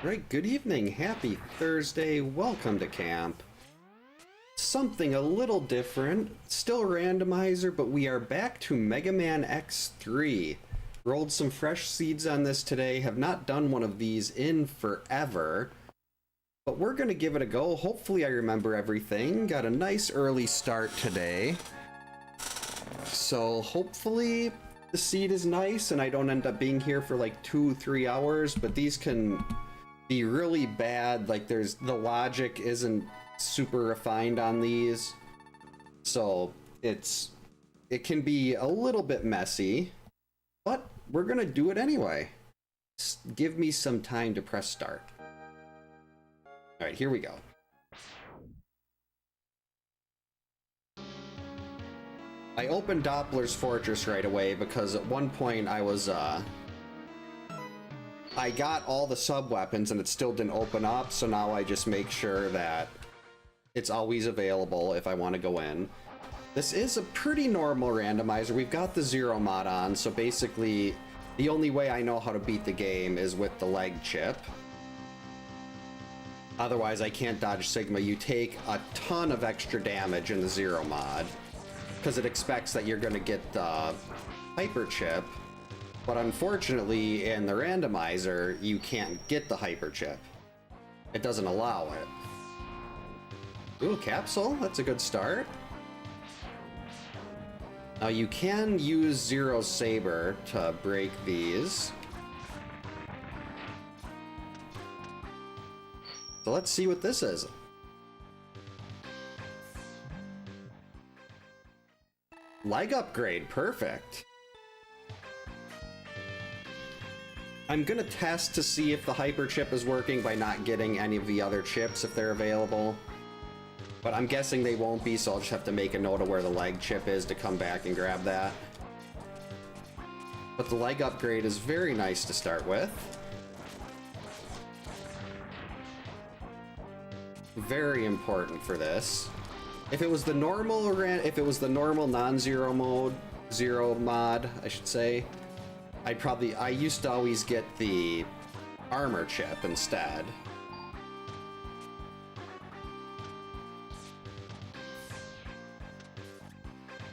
Right, good evening, happy Thursday, welcome to camp. Something a little different, still randomizer, but we are back to Mega Man X3. Rolled some fresh seeds on this today, have not done one of these in forever. But we're gonna give it a go, hopefully I remember everything. Got a nice early start today. So hopefully the seed is nice and I don't end up being here for like 2-3 hours, but these can be really bad. Like the logic isn't super refined on these, so it can be a little bit messy, but we're gonna do it anyway. Give me some time to press start. All right, here we go. I opened Doppler's Fortress right away because at one point I got all the sub-weapons and it still didn't open up, so now I just make sure that it's always available if I want to go in. This is a pretty normal randomizer. We've got the Zero mod on, so basically the only way I know how to beat the game is with the leg chip. Otherwise I can't dodge Sigma. You take a ton of extra damage in the Zero mod because it expects that you're going to get the hyper chip. But unfortunately, in the randomizer, you can't get the hyper chip. It doesn't allow it. Ooh, capsule. That's a good start. Now you can use Zero Saber to break these. So let's see what this is. Leg upgrade, perfect. I'm gonna test to see if the hyper chip is working by not getting any of the other chips if they're available. But I'm guessing they won't be, so I'll just have to make a note of where the leg chip is to come back and grab that. But the leg upgrade is very nice to start with. Very important for this. If it was the normal non-zero mode, zero mod, I should say, I used to always get the armor chip instead.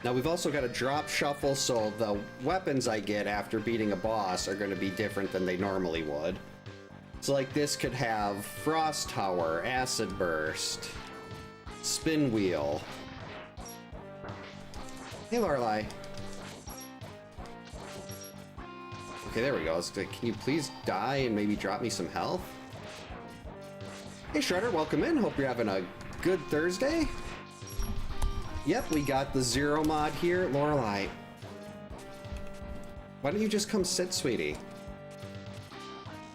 Now we've also got a drop shuffle, so the weapons I get after beating a boss are going to be different than they normally would. So like this could have Frost Tower, Acid Burst, Spin Wheel. Hey Lorelei. Okay, there we go. Can you please die and maybe drop me some health? Hey Shredder, welcome in. Hope you're having a good Thursday. Yep, we got the Zero mod here. Lorelei, why don't you just come sit, sweetie?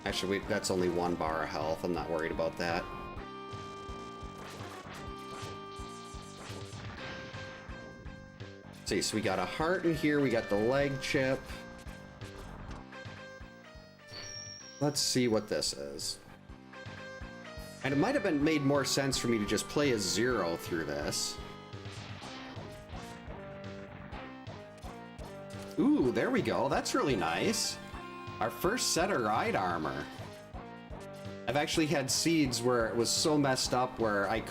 Actually, that's only 1 bar of health. I'm not worried about that. Let's see, so we got a heart in here. We got the leg chip. Let's see what this is. And it might have been made more sense for me to just play as Zero through this. Ooh, there we go. That's really nice. Our first set of ride armor. I've actually had seeds where it was so messed up where I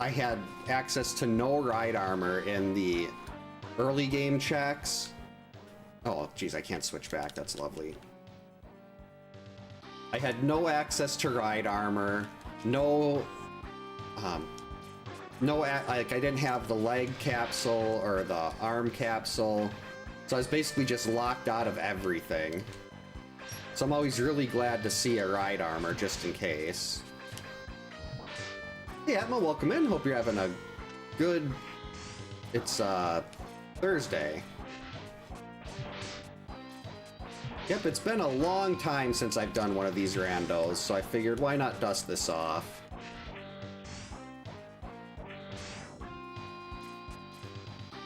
had access to no ride armor in the early game checks. Oh, geez, I can't switch back. That's lovely. I had no access to ride armor, I didn't have the leg capsule or the arm capsule, so I was basically just locked out of everything. So I'm always really glad to see a ride armor just in case. Hey Atma, welcome in. Hope you're having a good... It's Thursday. Yep, it's been a long time since I've done one of these randos, so I figured why not dust this off.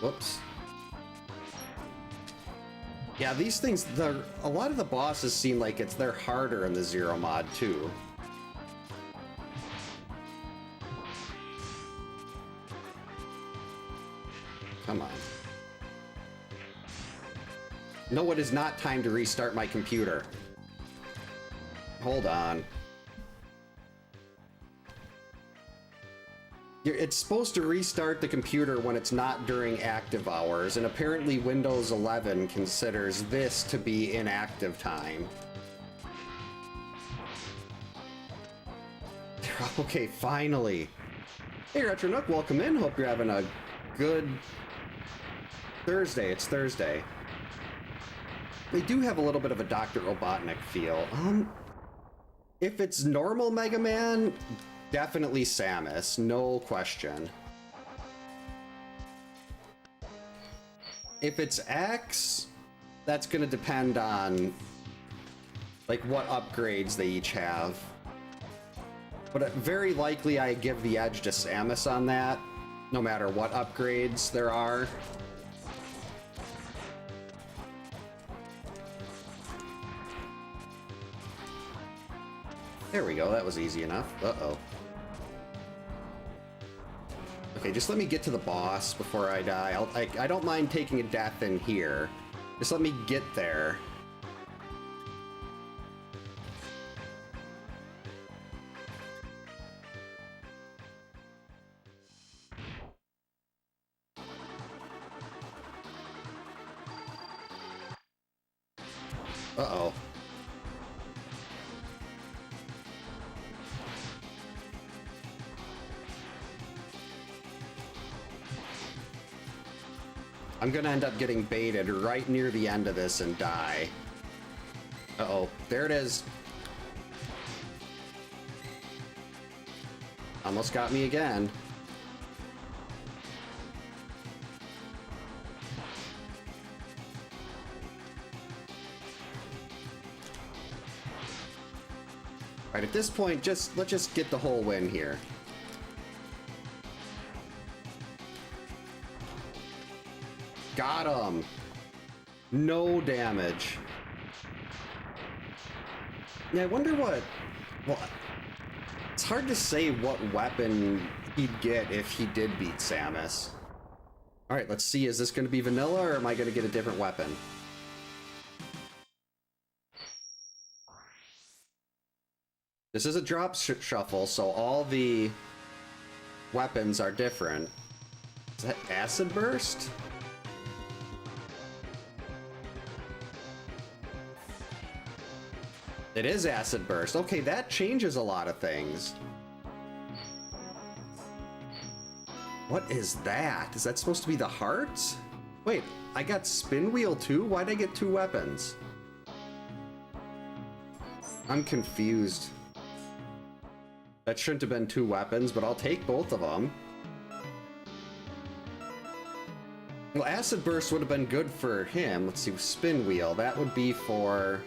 Whoops. Yeah, these things, a lot of the bosses seem like they're harder in the Zero mod too. Come on. No, it is not time to restart my computer. Hold on. It's supposed to restart the computer when it's not during active hours, and apparently Windows 11 considers this to be inactive time. Okay, finally. Hey, Retro Nook, welcome in. Hope you're having a good Thursday. It's Thursday. They do have a little bit of a Dr. Robotnik feel. If it's normal Mega Man, definitely Samus, no question. If it's X, that's gonna depend on like what upgrades they each have. But very likely I give the edge to Samus on that, no matter what upgrades there are. There we go, that was easy enough. Uh-oh. Okay, just let me get to the boss before I die. I don't mind taking a death in here. Just let me get there. Uh-oh. I'm gonna end up getting baited right near the end of this and die. Uh-oh, there it is. Almost got me again. Alright, at this point, let's just get the whole win here. Got him! No damage. Yeah, I wonder what... Well, it's hard to say what weapon he'd get if he did beat Samus. Alright, let's see. Is this going to be vanilla, or am I going to get a different weapon? This is a drop shuffle, so all the weapons are different. Is that Acid Burst? It is Acid Burst. Okay, that changes a lot of things. What is that? Is that supposed to be the heart? Wait, I got Spin Wheel too? Why'd I get two weapons? I'm confused. That shouldn't have been two weapons, but I'll take both of them. Well, Acid Burst would have been good for him. Let's see, Spin Wheel. That would be for...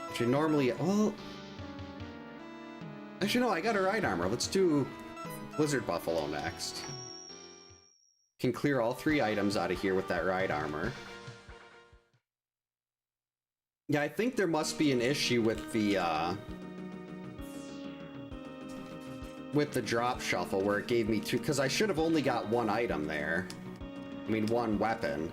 Actually, normally... Well... Actually, no, I got a ride armor. Let's do Blizzard Buffalo next. Can clear all three items out of here with that ride armor. Yeah, I think there must be an issue with the drop shuffle where it gave me two, because I should have only got one item there. I mean, one weapon.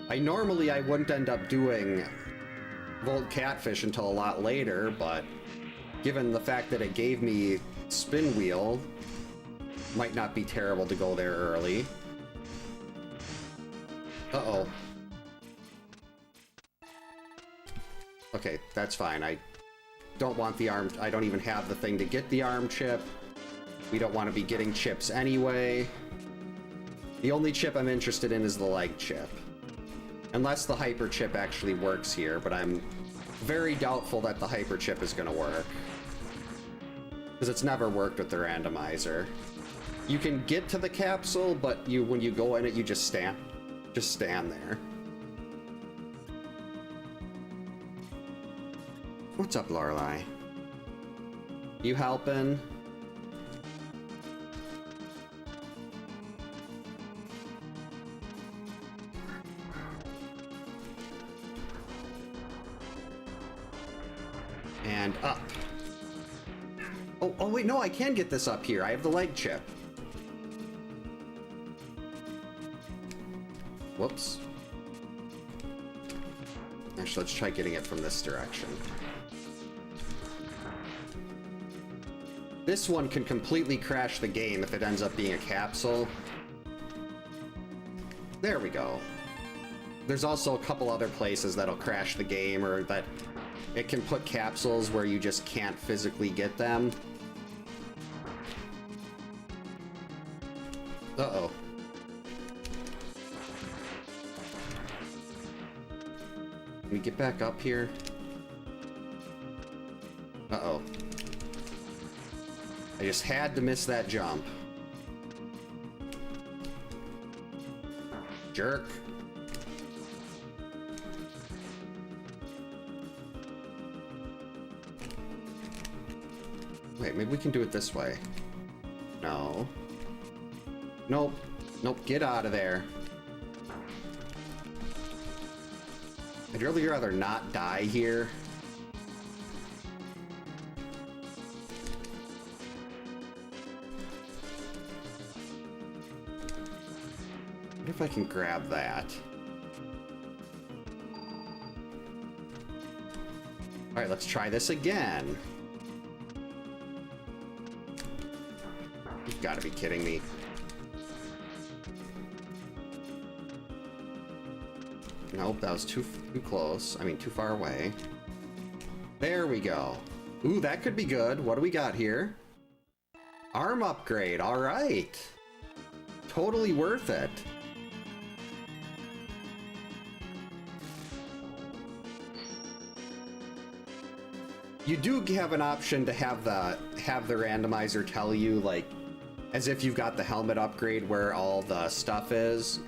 Normally I wouldn't end up doing Volt Catfish until a lot later, but given the fact that it gave me Spin Wheel, might not be terrible to go there early. Uh-oh. Okay, that's fine. I don't want the arm... I don't even have the thing to get the arm chip. We don't want to be getting chips anyway. The only chip I'm interested in is the leg chip. Unless the hyper chip actually works here, but I'm very doubtful that the hyper chip is going to work. Because it's never worked with the randomizer. You can get to the capsule, but when you go in it, you just stand there. What's up, Lorelei? You helping? And up. Oh wait, no, I can get this up here. I have the leg chip. Whoops. Actually, let's try getting it from this direction. This one can completely crash the game if it ends up being a capsule. There we go. There's also a couple other places that'll crash the game, or that it can put capsules where you just can't physically get them. Uh-oh. Can we get back up here? Uh-oh. I just had to miss that jump. Jerk. Wait, maybe we can do it this way. No. Nope. Nope, get out of there. I'd really rather not die here. What if I can grab that? Alright, let's try this again. You've got to be kidding me. Nope, that was too close. I mean, too far away. There we go. Ooh, that could be good. What do we got here? Arm upgrade. All right. Totally worth it. You do have an option to have the randomizer tell you, like, as if you've got the helmet upgrade, where all the stuff is.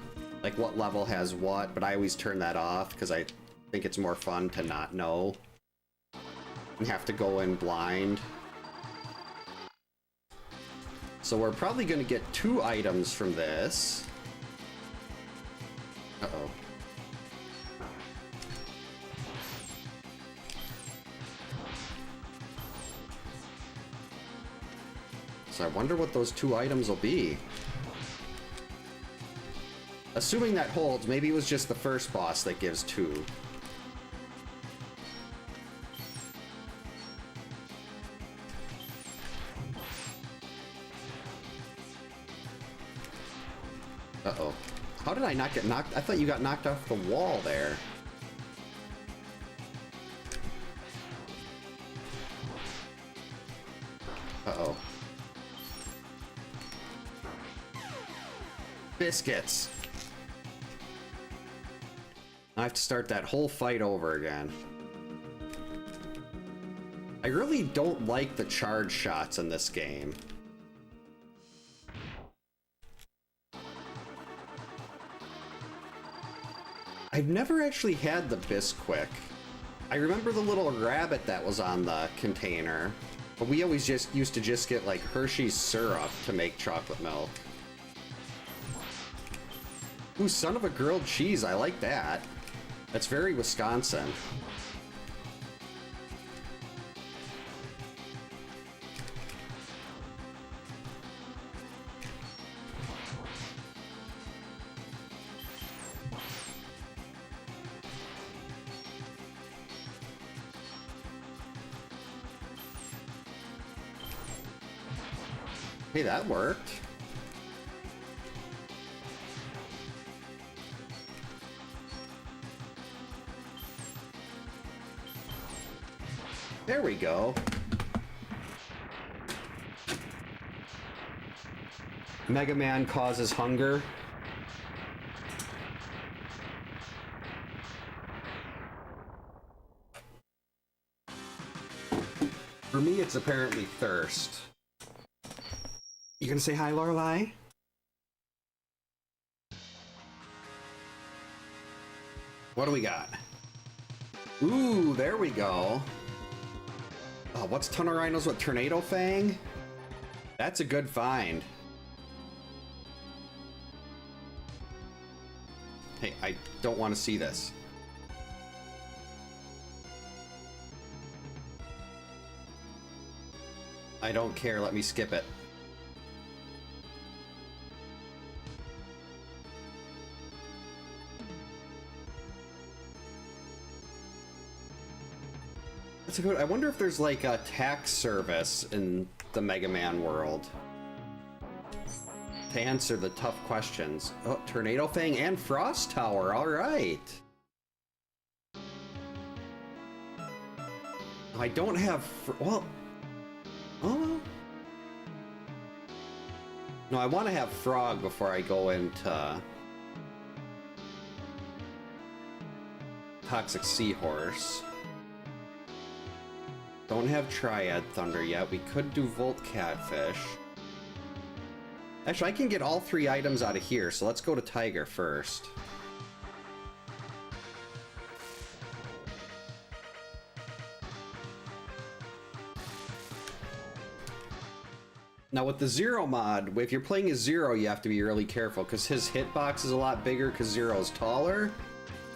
Like what level has what, but I always turn that off because I think it's more fun to not know and have to go in blind. So we're probably going to get 2 items from this. Uh-oh. So I wonder what those 2 items will be. Assuming that holds, maybe it was just the first boss that gives 2. Uh-oh. How did I not get knocked? I thought you got knocked off the wall there. Uh-oh. Biscuits. I have to start that whole fight over again. I really don't like the charge shots in this game. I've never actually had the Bisquick. I remember the little rabbit that was on the container, but we always just used to just get like Hershey's syrup to make chocolate milk. Ooh, son of a grilled cheese, I like that. That's very Wisconsin. Hey, that worked. There we go. Mega Man causes hunger. For me, it's apparently thirst. You gonna say hi, Lorelai? What do we got? Ooh, there we go. Oh, what's ton of rhinos with Tornado Fang? That's a good find. Hey, I don't want to see this. I don't care, let me skip it. That's a good. I wonder if there's like a tax service in the Mega Man world. To answer the tough questions. Oh, Tornado Fang and Frost Tower, alright. I don't have, well, oh. No, I want to have Frog before I go into Toxic Seahorse. Don't have Triad Thunder yet. We could do Volt Catfish. Actually, I can get all 3 items out of here, so let's go to Tiger first. Now with the Zero mod, if you're playing as Zero, you have to be really careful because his hitbox is a lot bigger because Zero's taller.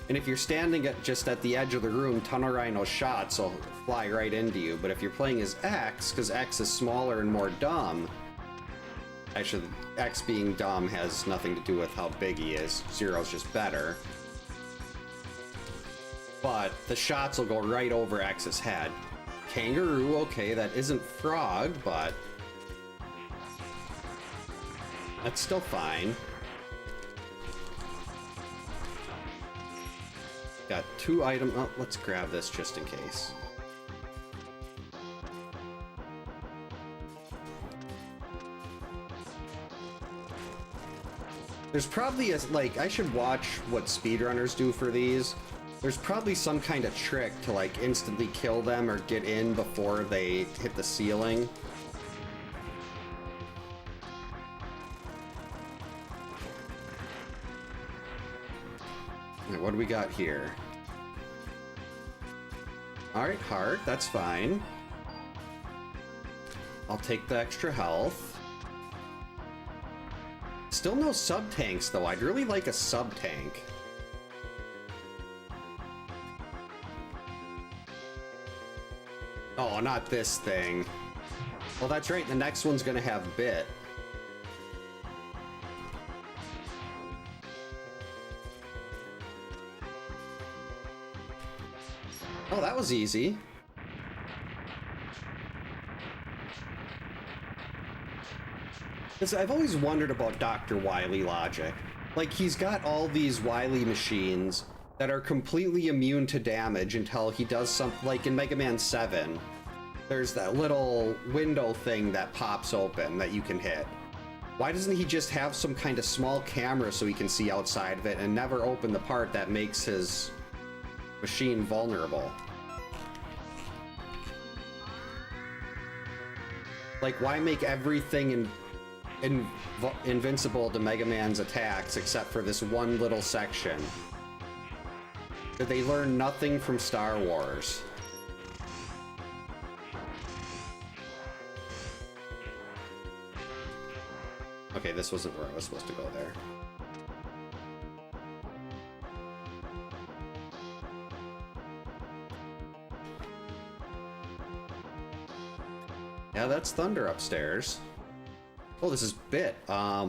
And if you're standing just at the edge of the room, Tunnel Rhino shots will fly right into you. But if you're playing as X, because X is smaller and more dumb, actually X being dumb has nothing to do with how big he is. Zero's just better. But the shots will go right over X's head. Kangaroo, okay, that isn't Frog, but that's still fine. Got 2 items. Oh, let's grab this just in case. There's probably a, like, I should watch what speedrunners do for these. There's probably some kind of trick to like instantly kill them or get in before they hit the ceiling. What do we got here? Alright, heart, that's fine. I'll take the extra health. Still no sub-tanks, though. I'd really like a sub-tank. Oh, not this thing. Well, that's right, the next one's gonna have Bit. Oh, that was easy. I've always wondered about Dr. Wily logic. Like, he's got all these Wily machines that are completely immune to damage until he does something, like in Mega Man 7. There's that little window thing that pops open that you can hit. Why doesn't he just have some kind of small camera so he can see outside of it and never open the part that makes his machine vulnerable? Like, why make everything invincible to Mega Man's attacks except for this one little section? Did they learn nothing from Star Wars? Okay, this wasn't where I was supposed to go there. Yeah, that's Thunder upstairs. Oh, this is Bit. I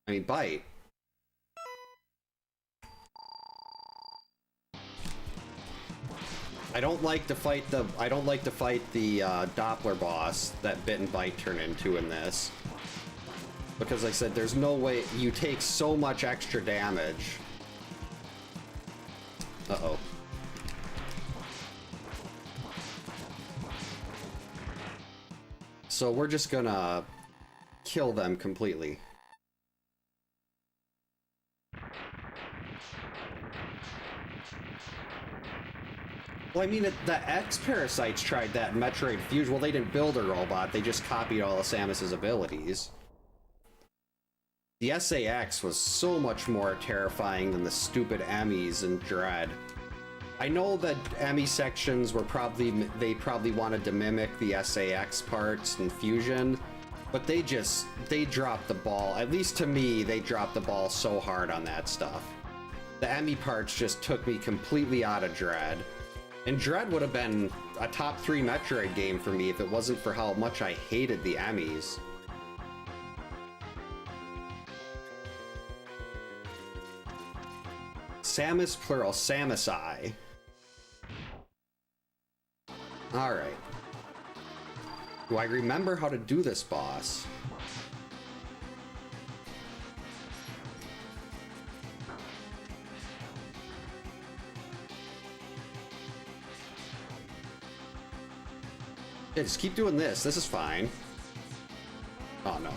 mean, Bite. I don't like to fight the Doppler boss that Bit and Bite turn into in this. Because like I said, there's no way you take so much extra damage. Uh-oh. So we're just gonna kill them completely. Well, I mean, the X-Parasites tried that in Metroid Fusion. Well, they didn't build a robot, they just copied all of Samus's abilities. The SAX was so much more terrifying than the stupid Emmys in Dread. I know that Emmy sections were they probably wanted to mimic the SAX parts in Fusion, but they dropped the ball. At least to me, they dropped the ball so hard on that stuff. The Emmy parts just took me completely out of Dread. And Dread would have been a top 3 Metroid game for me if it wasn't for how much I hated the Emmys. Samus plural, Samus-I. Alright. Do I remember how to do this boss? Yeah, just keep doing this. This is fine. Oh, no.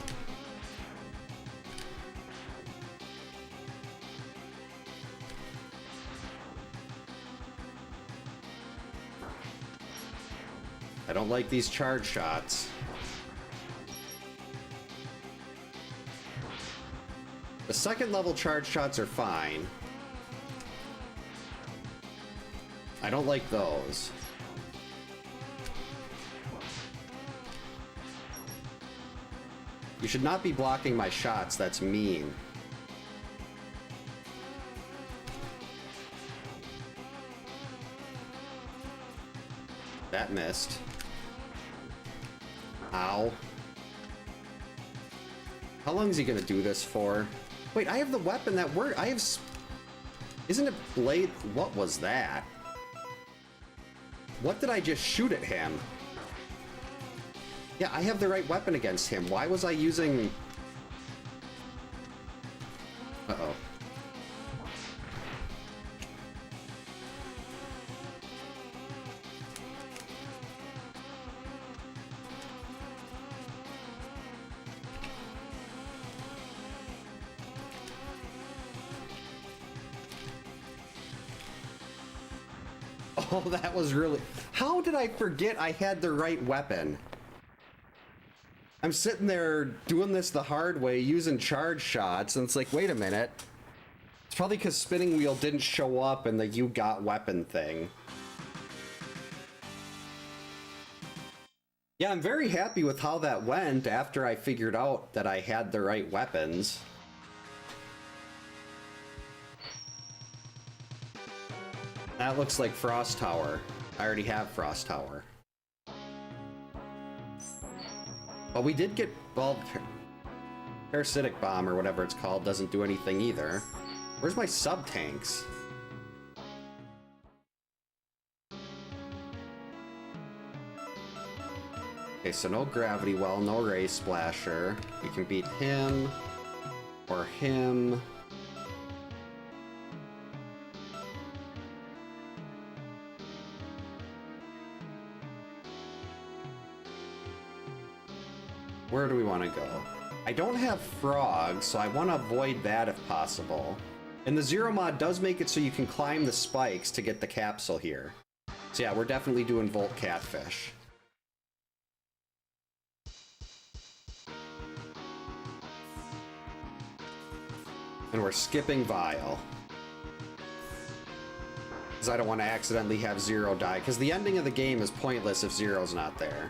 I don't like these charge shots. The second level charge shots are fine. I don't like those. You should not be blocking my shots, that's mean. That missed. Ow. How long is he gonna do this for? Wait, I have the weapon that works. I have... Isn't it blade? What was that? What did I just shoot at him? Yeah, I have the right weapon against him. Why was I using... Uh-oh. Oh, that was really... How did I forget I had the right weapon? I'm sitting there doing this the hard way, using charge shots, and it's like, wait a minute. It's probably because spinning wheel didn't show up in the you got weapon thing. Yeah, I'm very happy with how that went after I figured out that I had the right weapons. That looks like Frost Tower. I already have Frost Tower. But we did get, well, Parasitic Bomb or whatever it's called doesn't do anything either. Where's my sub-tanks? Okay, so no Gravity Well, no Ray Splasher. We can beat him, or him. Where do we want to go? I don't have frogs, so I want to avoid that if possible. And the Zero mod does make it so you can climb the spikes to get the capsule here. So yeah, we're definitely doing Volt Catfish. And we're skipping Vile. Because I don't want to accidentally have Zero die, because the ending of the game is pointless if Zero's not there.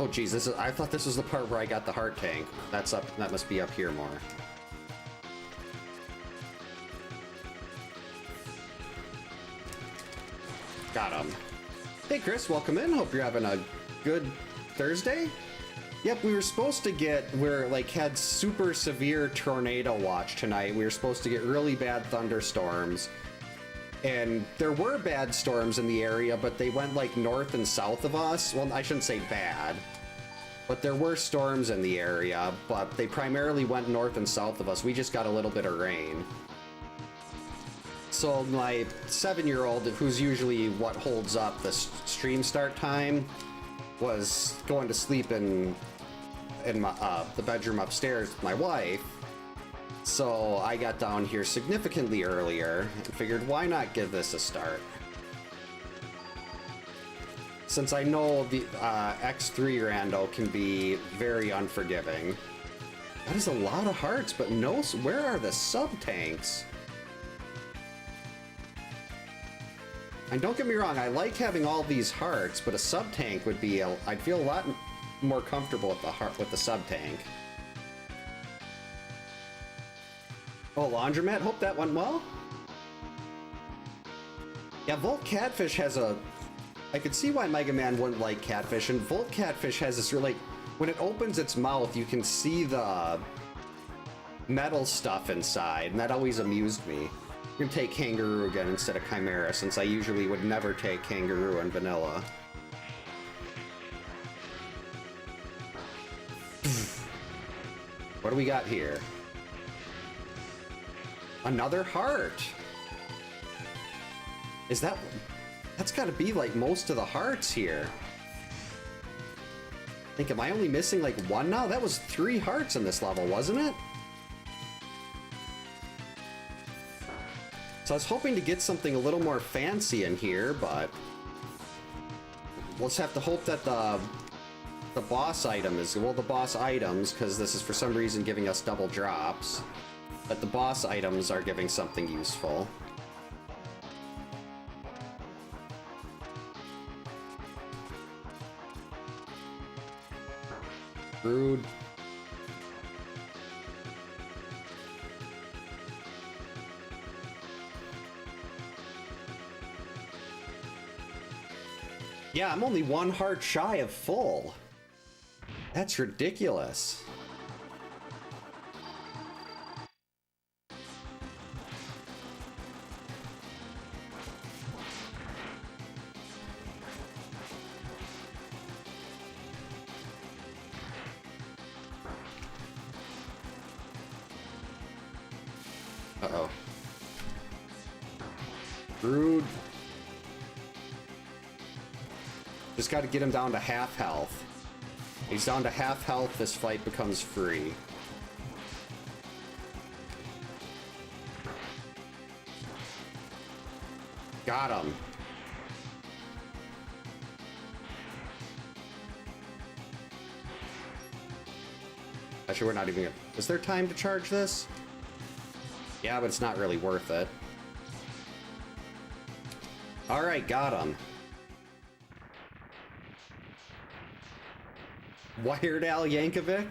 Oh geez, this is, I thought this was the part where I got the heart tank. That's up, that must be up here more. Got him. Hey Chris, welcome in. Hope you're having a good Thursday. Yep, we were supposed to get, we're like had super severe tornado watch tonight. We were supposed to get really bad thunderstorms. And there were bad storms in the area, but they went like north and south of us. Well, I shouldn't say bad, but there were storms in the area, but they primarily went north and south of us. We just got a little bit of rain. So my 7-year-old, who's usually what holds up the stream start time, was going to sleep in my, the bedroom upstairs with my wife. So I got down here significantly earlier and figured, why not give this a start? Since I know the X3 Rando can be very unforgiving. That is a lot of hearts, but no, where are the sub-tanks? And don't get me wrong, I like having all these hearts, but a sub-tank would be, I'd feel a lot more comfortable with the sub-tank. Oh, Laundromat, hope that went well. Yeah, Volt Catfish has a... I could see why Mega Man wouldn't like Catfish, and Volt Catfish has this really... When it opens its mouth, you can see the metal stuff inside, and that always amused me. I'm gonna take Kangaroo again instead of Chimera, since I usually would never take Kangaroo in vanilla. What do we got here? Another heart! Is that... That's gotta be like most of the hearts here. I think, am I only missing like one now? That was 3 hearts in this level, wasn't it? So I was hoping to get something a little more fancy in here, but... We'll just have to hope that the boss item is... Well, the boss items, because this is for some reason giving us double drops. But the boss items are giving something useful. Rude. Yeah, I'm only 1 heart shy of full. That's ridiculous. Uh-oh. Rude. Just got to get him down to half health. He's down to half health, this fight becomes free. Got him. Actually, we're not even gonna... Is there time to charge this? Yeah, but it's not really worth it. Alright, got him. Weird Al Yankovic?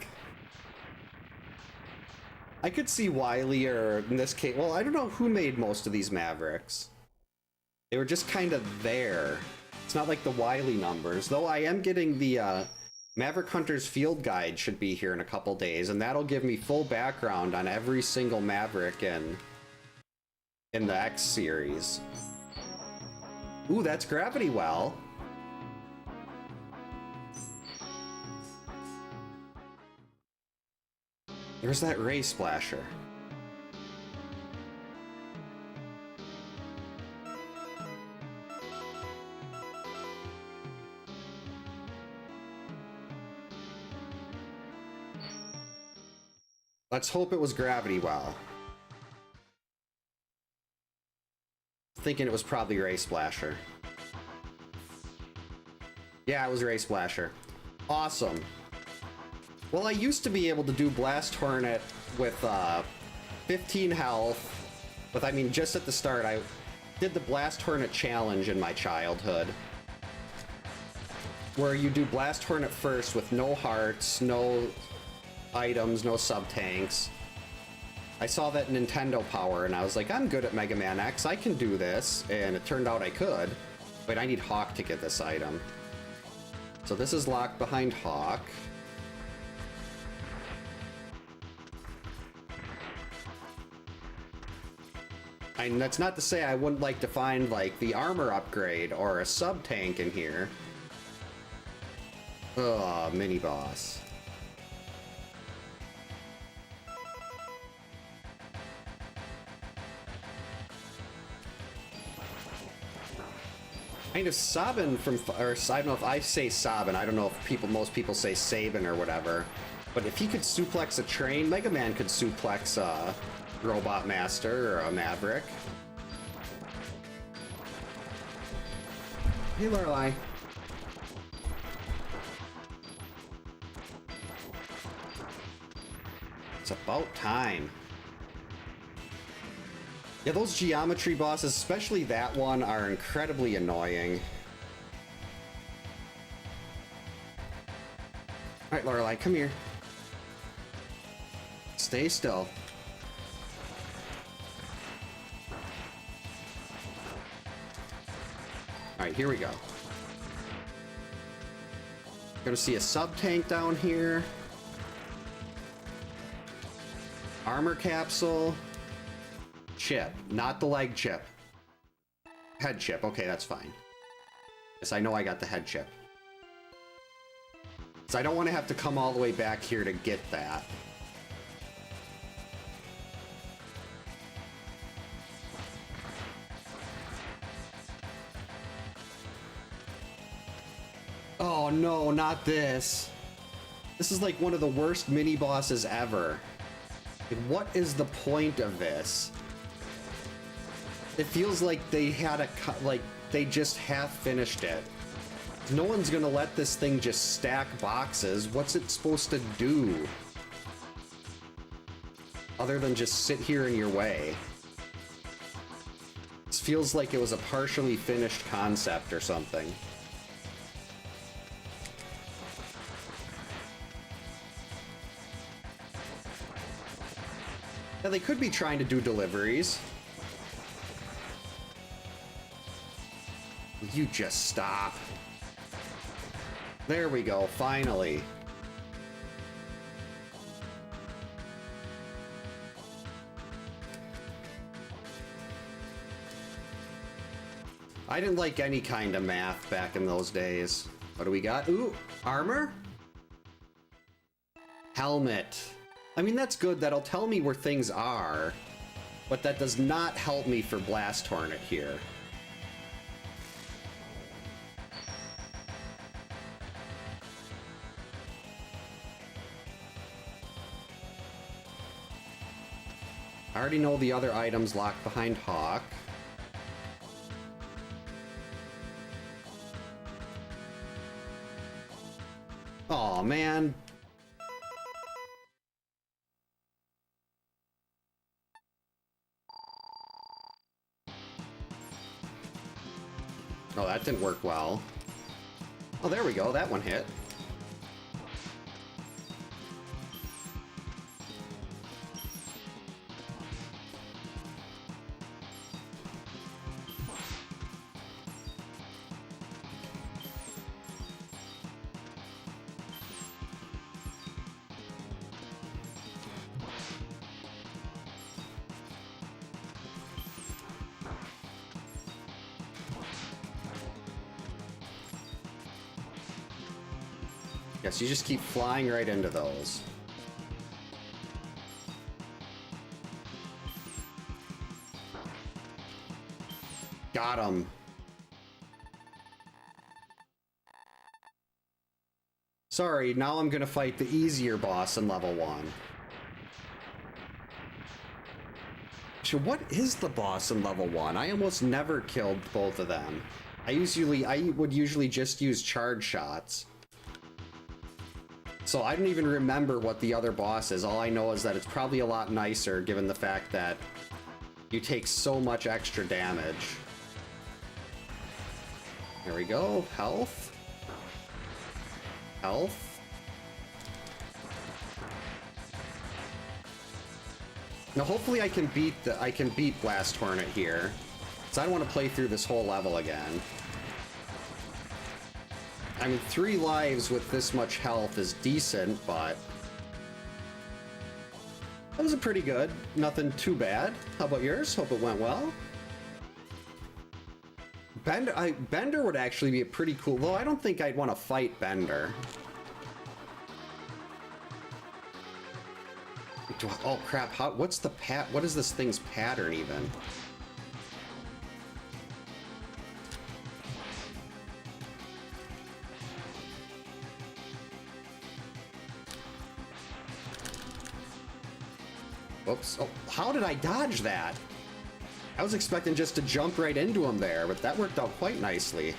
I could see Wily, or in this case... Well, I don't know who made most of these Mavericks. They were just kind of there. It's not like the Wily numbers. Though I am getting the Maverick Hunter's Field Guide should be here in a couple days, and that'll give me full background on every single Maverick in the X series. Ooh, that's Gravity Well. There's that Ray Splasher. Let's hope it was Gravity Well. Thinking it was probably Ray Splasher. Yeah, it was Ray Splasher. Awesome. Well, I used to be able to do Blast Hornet with 15 health. But I mean, just at the start, I did the Blast Hornet challenge in my childhood. Where you do Blast Hornet first with no hearts, no items, no sub-tanks. I saw that Nintendo Power and I was like, I'm good at Mega Man X, I can do this. And it turned out I could. Wait, I need Hawk to get this item. So this is locked behind Hawk. And that's not to say I wouldn't like to find, like, the armor upgrade or a sub-tank in here. Ugh, mini-boss. Kind of Sabin from, or I don't know if I say Sabin, I don't know if most people say Sabin or whatever. But if he could suplex a train, Mega Man could suplex a Robot Master or a Maverick. Hey, Lorelei. It's about time. Yeah, those geometry bosses, especially that one, are incredibly annoying. Alright, Lorelei, come here. Stay still. Alright, here we go. Gonna see a sub-tank down here. Armor capsule. Chip, not the leg chip. Head chip, okay, that's fine. Yes, I know I got the head chip. So I don't want to have to come all the way back here to get that. Oh no, not this. This is like one of the worst mini bosses ever. Like, what is the point of this? It feels like they had a like they just half finished it. No one's gonna let this thing just stack boxes. What's it supposed to do? Other than just sit here in your way. This feels like it was a partially finished concept or something. Yeah, they could be trying to do deliveries. You just stop. There we go, finally. I didn't like any kind of math back in those days. What do we got? Ooh, armor? Helmet. I mean, that's good. That'll tell me where things are. But that does not help me for Blast Hornet here. I already know the other items locked behind Hawk. Aw, man. Oh, that didn't work well. Oh, there we go. That one hit. Yes, you just keep flying right into those. Got him. Sorry, now I'm gonna fight the easier boss in level 1. So what is the boss in level 1? I almost never killed both of them. I would usually just use charge shots. So I don't even remember what the other boss is. All I know is that it's probably a lot nicer given the fact that you take so much extra damage. There we go. Health. Health. Now hopefully I can beat Blast Hornet here. Because I don't want to play through this whole level again. I mean, 3 lives with this much health is decent, but that was pretty good. Nothing too bad. How about yours? Hope it went well. Bender would actually be a pretty cool, though I don't think I'd want to fight Bender. Oh crap, what is this thing's pattern even? Oops. Oh, how did I dodge that? I was expecting just to jump right into him there, but that worked out quite nicely.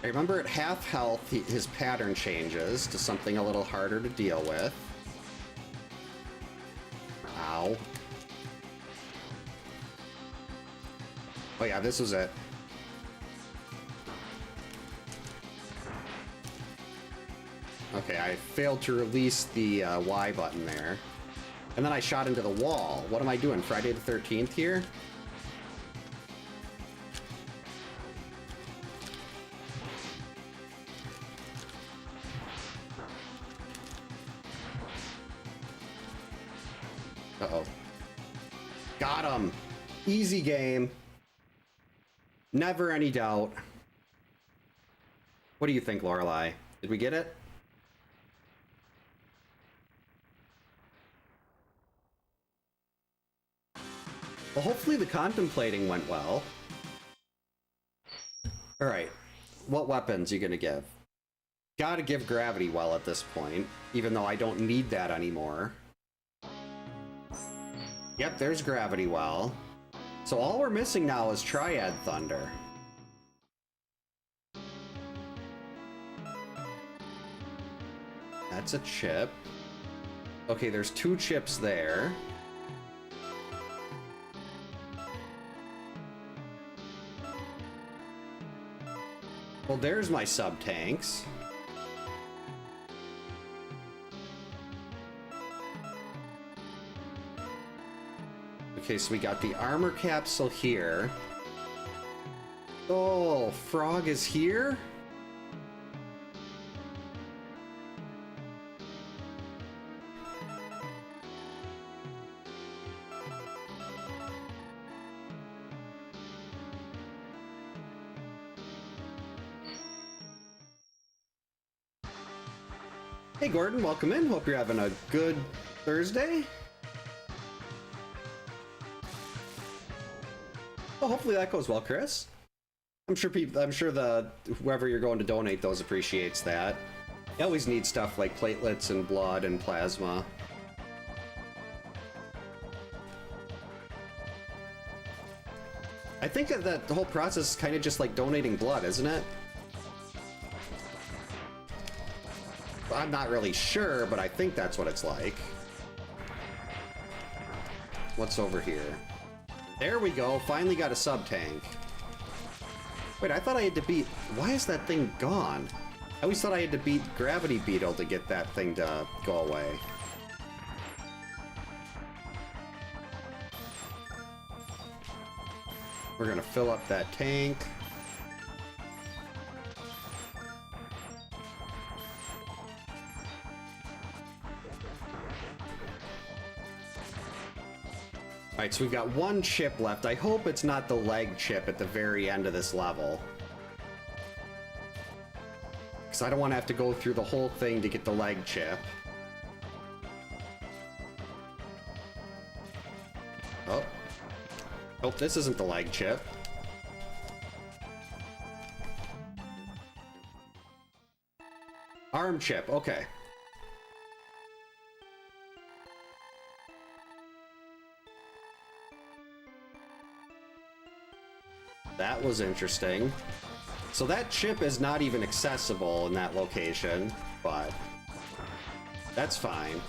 I remember at half health, his pattern changes to something a little harder to deal with. Ow. Oh yeah, this was it. Okay, I failed to release the Y button there. And then I shot into the wall. What am I doing? Friday the 13th here? Uh-oh. Got him. Easy game. Never any doubt. What do you think, Lorelei? Did we get it? Well, hopefully the contemplating went well. Alright. What weapons are you gonna give? Gotta give gravity well at this point, even though I don't need that anymore. Yep, there's gravity well. So all we're missing now is Triad Thunder. That's a chip. Okay, there's 2 chips there. Well, there's my sub-tanks. Okay, so we got the armor capsule here. Oh, Frog is here? Hey Gordon, welcome in. Hope you're having a good Thursday. Well, hopefully that goes well, Chris. I'm sure whoever you're going to donate those appreciates that. You always need stuff like platelets and blood and plasma. I think that the whole process is kind of just like donating blood, isn't it? I'm not really sure, but I think that's what it's like. What's over here? There we go, finally got a sub-tank. Wait, I thought I had to beat... Why is that thing gone? I always thought I had to beat Gravity Beetle to get that thing to go away. We're gonna fill up that tank. Alright, so we've got 1 chip left. I hope it's not the leg chip at the very end of this level. Because I don't want to have to go through the whole thing to get the leg chip. Oh. Oh, this isn't the leg chip. Arm chip, okay. That was interesting. So that chip is not even accessible in that location, but that's fine.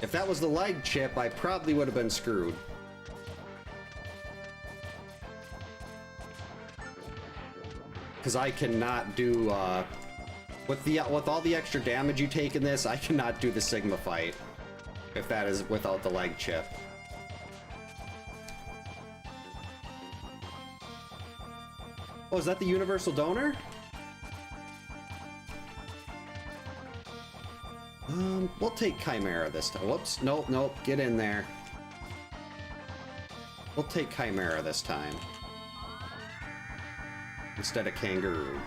If that was the leg chip, I probably would have been screwed. Because I cannot do, with all the extra damage you take in this, I cannot do the Sigma fight. If that is without the leg chip. Oh, is that the universal donor? We'll take Chimera this time. Whoops, nope, nope, get in there. We'll take Chimera this time. Instead of Kangaroo.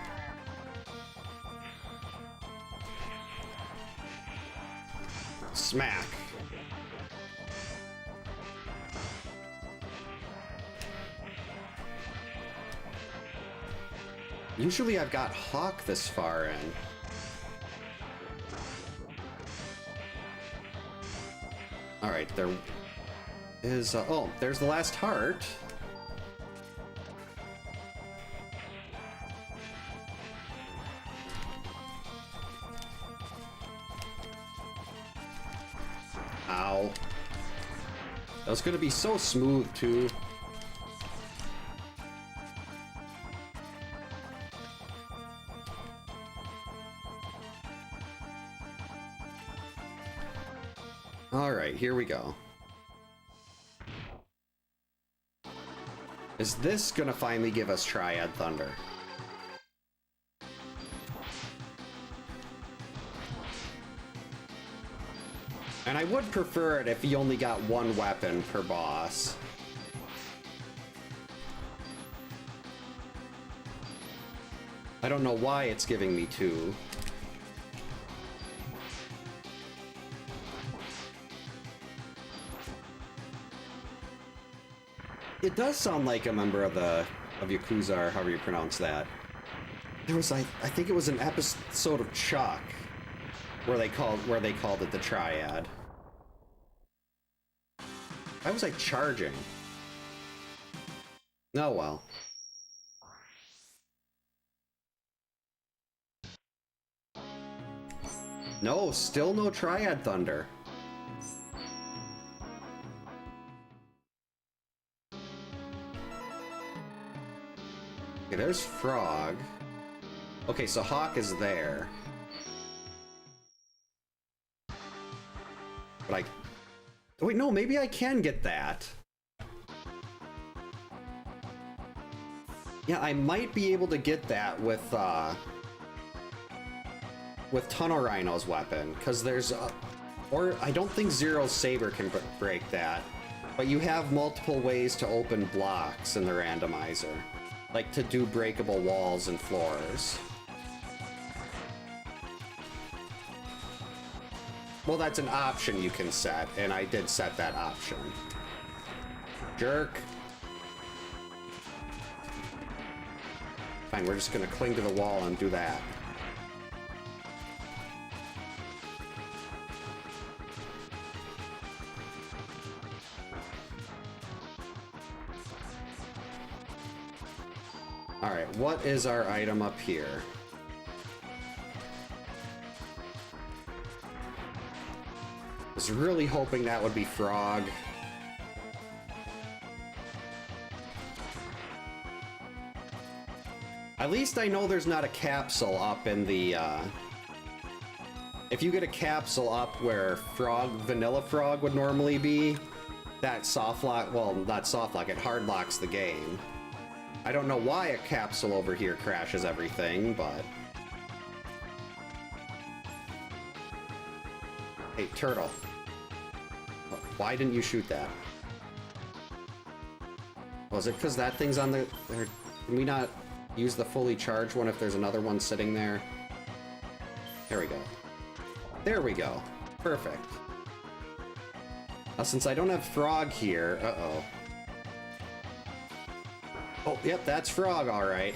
Smack. Usually I've got Hawk this far in. Alright, there is... oh, there's the last heart. Ow. That was gonna be so smooth, too. Alright, here we go. Is this gonna finally give us Triad Thunder? And I would prefer it if you only got one weapon per boss. I don't know why it's giving me two. It does sound like a member of Yakuza, or however you pronounce that. There was, I think it was an episode of Chuck where they called it the Triad. I was like charging. Oh well. No, still no Triad Thunder. Okay, there's Frog. Okay, so Hawk is there. But wait, no, maybe I can get that. Yeah, I might be able to get that with Tunnel Rhino's weapon, because there's or I don't think Zero's Saber can break that, but you have multiple ways to open blocks in the randomizer, like to do breakable walls and floors. Well, that's an option you can set, and I did set that option. Jerk. Fine, we're just gonna cling to the wall and do that. Alright, what is our item up here? I was really hoping that would be Frog. At least I know there's not a capsule up in the, if you get a capsule up where Vanilla Frog would normally be, that soft lock, well, not soft lock, it hard locks the game. I don't know why a capsule over here crashes everything, but... Hey, Turtle. Why didn't you shoot that? Was it because that thing's on the... Can we not use the fully charged one if there's another one sitting there? There we go. There we go. Perfect. Now, since I don't have Frog here... Uh-oh. Oh, yep, that's Frog, all right.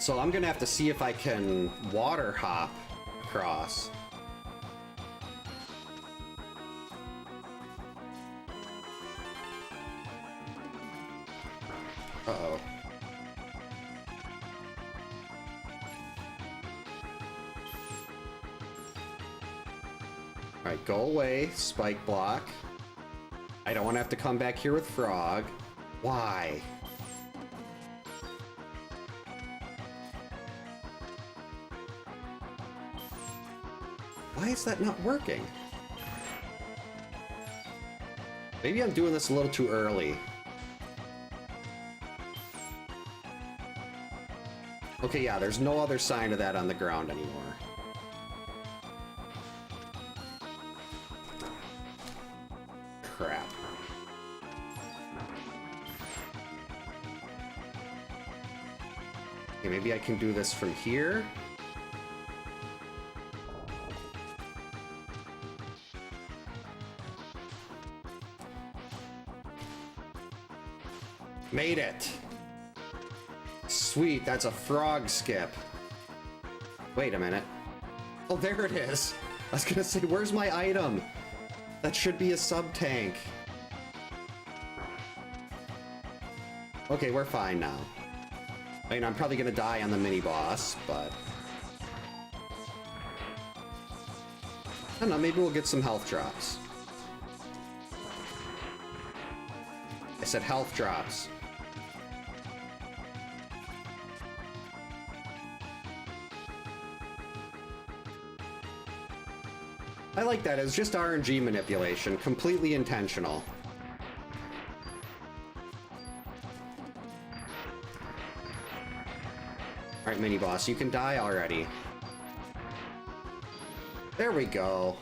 So I'm gonna have to see if I can water hop across. Uh-oh. Alright, go away, spike block. I don't want to have to come back here with Frog. Why? Why is that not working? Maybe I'm doing this a little too early. Okay, yeah, there's no other sign of that on the ground anymore. Crap. Okay, maybe I can do this from here. Made it. Sweet, that's a frog skip. Wait a minute. Oh, there it is. I was gonna say, where's my item? That should be a sub-tank. Okay, we're fine now. I mean, I'm probably gonna die on the mini-boss, but... I don't know, maybe we'll get some health drops. I said health drops. I like that. It was just RNG manipulation, completely intentional. Alright, mini-boss, you can die already. There we go.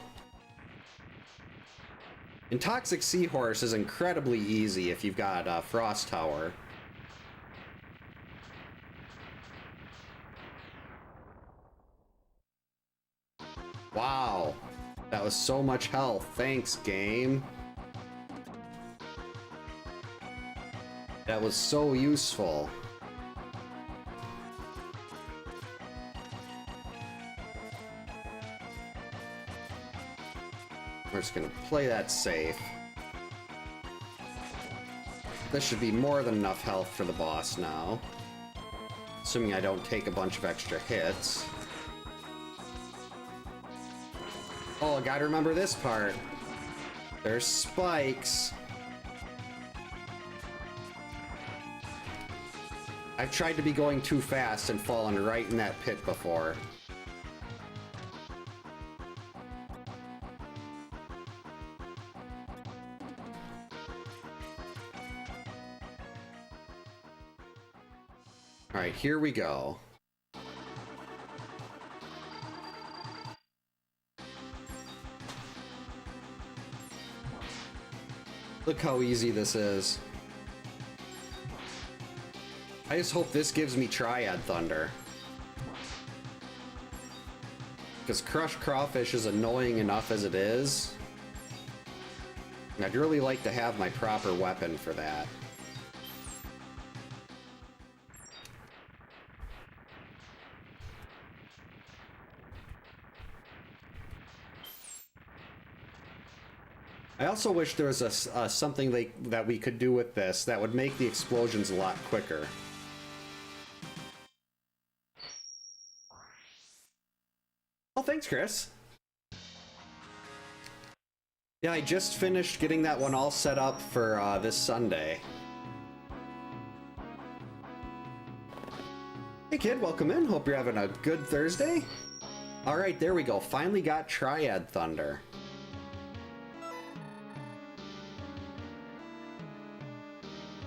And Toxic Seahorse is incredibly easy if you've got a Frost Tower. Wow. That was so much health. Thanks, game. That was so useful. We're just gonna play that safe. This should be more than enough health for the boss now. Assuming I don't take a bunch of extra hits. Oh, I gotta remember this part. There's spikes. I've tried to be going too fast and fallen right in that pit before. Alright, here we go. Look how easy this is. I just hope this gives me Triad Thunder. Because Crushed Crawfish is annoying enough as it is. And I'd really like to have my proper weapon for that. I also wish there was something that we could do with this that would make the explosions a lot quicker. Oh, thanks, Chris. Yeah, I just finished getting that one all set up for this Sunday. Hey kid, welcome in. Hope you're having a good Thursday. Alright, there we go. Finally got Triad Thunder.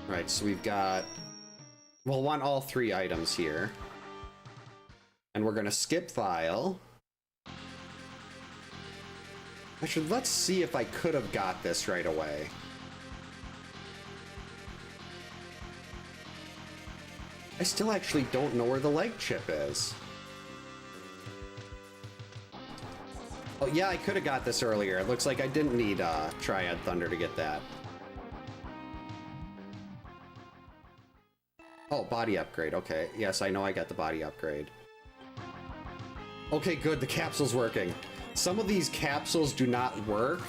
Right, so we've got... We'll want all 3 items here. And we're gonna skip Vial. Actually, let's see if I could have got this right away. I still actually don't know where the leg chip is. Oh yeah, I could have got this earlier. It looks like I didn't need Triad Thunder to get that. Oh, body upgrade. Okay. Yes, I know I got the body upgrade. Okay, good. The capsule's working. Some of these capsules do not work,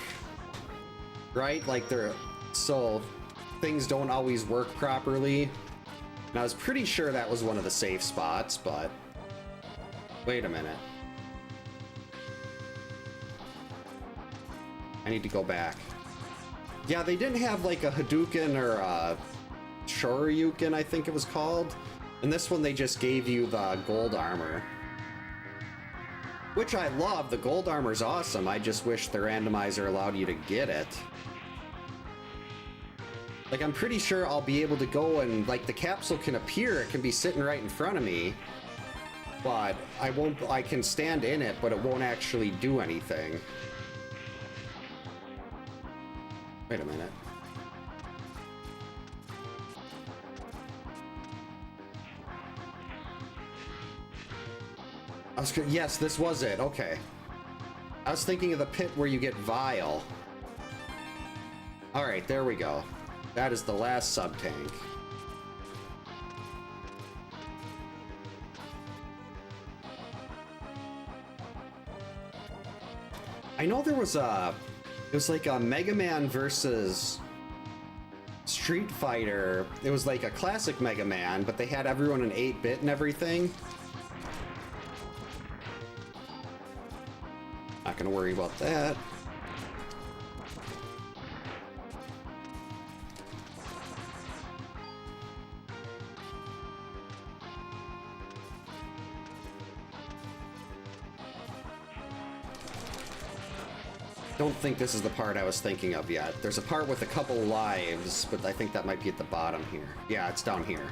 right? Like they're... So, things don't always work properly. And I was pretty sure that was one of the safe spots, but... Wait a minute. I need to go back. Yeah, they didn't have like a Hadouken or a Shoryuken, I think it was called. And this one they just gave you the gold armor. Which I love, the gold armor's awesome, I just wish the randomizer allowed you to get it. Like, I'm pretty sure I'll be able to go and, like, the capsule can appear, it can be sitting right in front of me. But I can stand in it, but it won't actually do anything. Wait a minute. Yes, this was it. Okay. I was thinking of the pit where you get Vial. Alright, there we go. That is the last sub-tank. I know there was a... It was like a Mega Man versus Street Fighter. It was like a classic Mega Man, but they had everyone in 8-bit and everything. Not gonna worry about that. Don't think this is the part I was thinking of yet. There's a part with a couple lives, but I think that might be at the bottom here. Yeah, it's down here.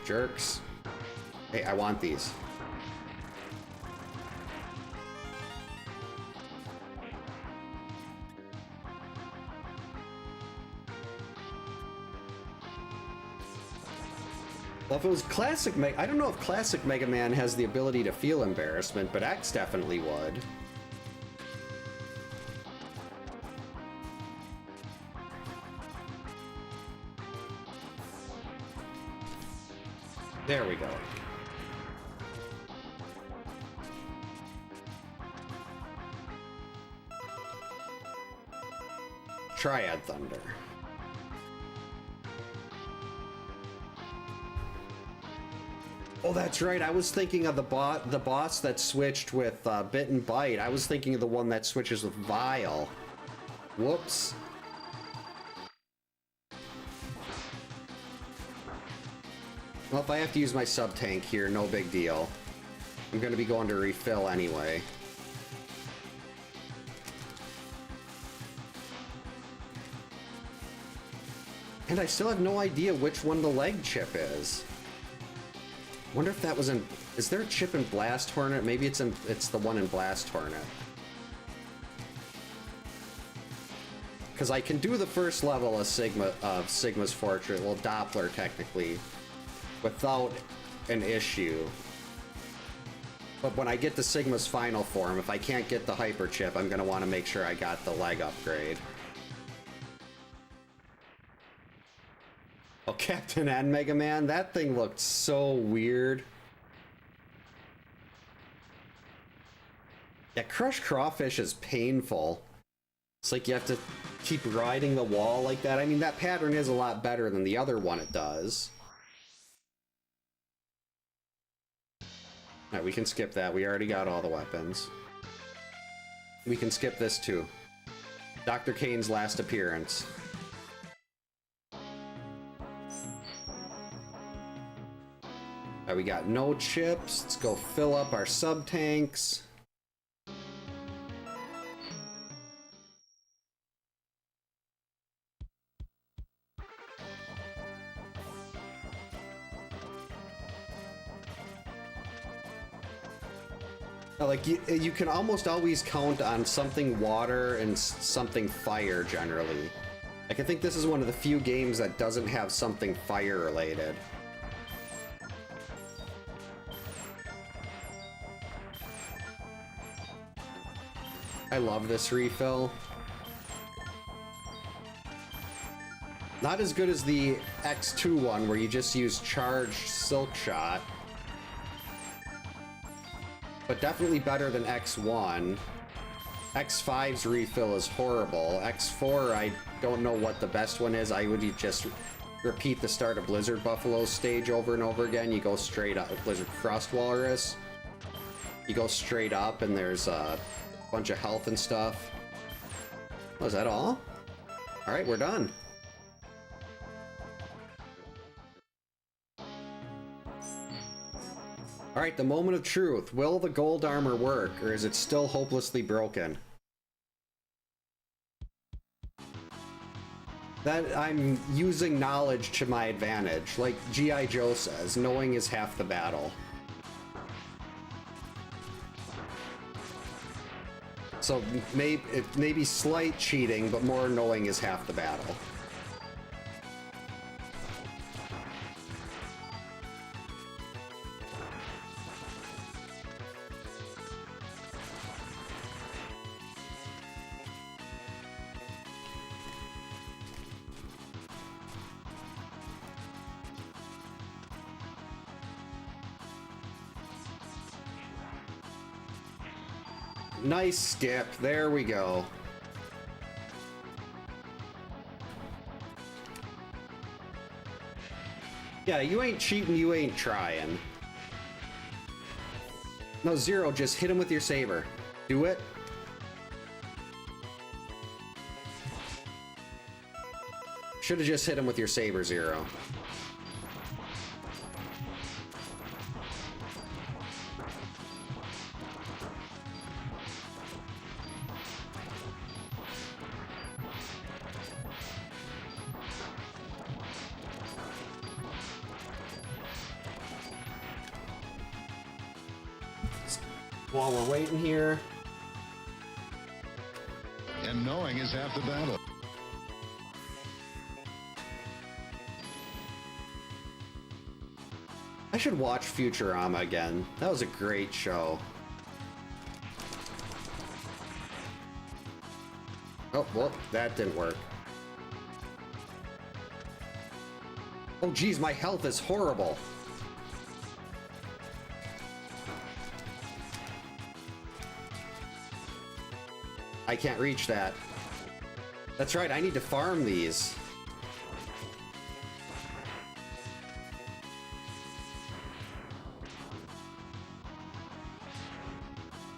Jerks. Hey, I want these. Well, if it was classic I don't know if classic Mega Man has the ability to feel embarrassment, but X definitely would. There we go. Triad Thunder. Oh, that's right. I was thinking of the boss that switched with Bit and Bite. I was thinking of the one that switches with Vile. Whoops. Well, if I have to use my sub-tank here, no big deal. I'm going to be going to refill anyway. And I still have no idea which one the leg chip is. Wonder if that was in... Is there a chip in Blast Hornet? Maybe it's the one in Blast Hornet. Because I can do the first level of Sigma's Fortress, well, Doppler technically, without an issue. But when I get to Sigma's final form, if I can't get the Hyper Chip, I'm going to want to make sure I got the leg upgrade. Oh, Captain N Mega Man, that thing looked so weird. Yeah, Crush Crawfish is painful. It's like you have to keep riding the wall like that. I mean, that pattern is a lot better than the other one it does. Alright, we can skip that. We already got all the weapons. We can skip this too. Dr. Kane's last appearance. Alright, we got no chips. Let's go fill up our sub-tanks. Like, you can almost always count on something water and something fire, generally. Like, I think this is one of the few games that doesn't have something fire-related. I love this refill. Not as good as the X2 one, where you just use charged Silk Shot. But definitely better than X1. X5's refill is horrible. X4, I don't know what the best one is. I would just repeat the start of Blizzard Buffalo stage over and over again. You go straight up. Blizzard Frost Walrus. You go straight up and there's a bunch of health and stuff. Oh, is that all? Alright, we're done. Alright, the moment of truth. Will the gold armor work, or is it still hopelessly broken? That I'm using knowledge to my advantage. Like G.I. Joe says, knowing is half the battle. So maybe slight cheating, but more knowing is half the battle. Nice skip. There we go. Yeah, you ain't cheating, you ain't trying. No, Zero, just hit him with your saber. Do it. Should have just hit him with your saber, Zero. while we're waiting here. And knowing is half the battle. I should watch Futurama again. That was a great show. Oh, well, that didn't work. Oh, geez, my health is horrible. I can't reach that. That's right, I need to farm these.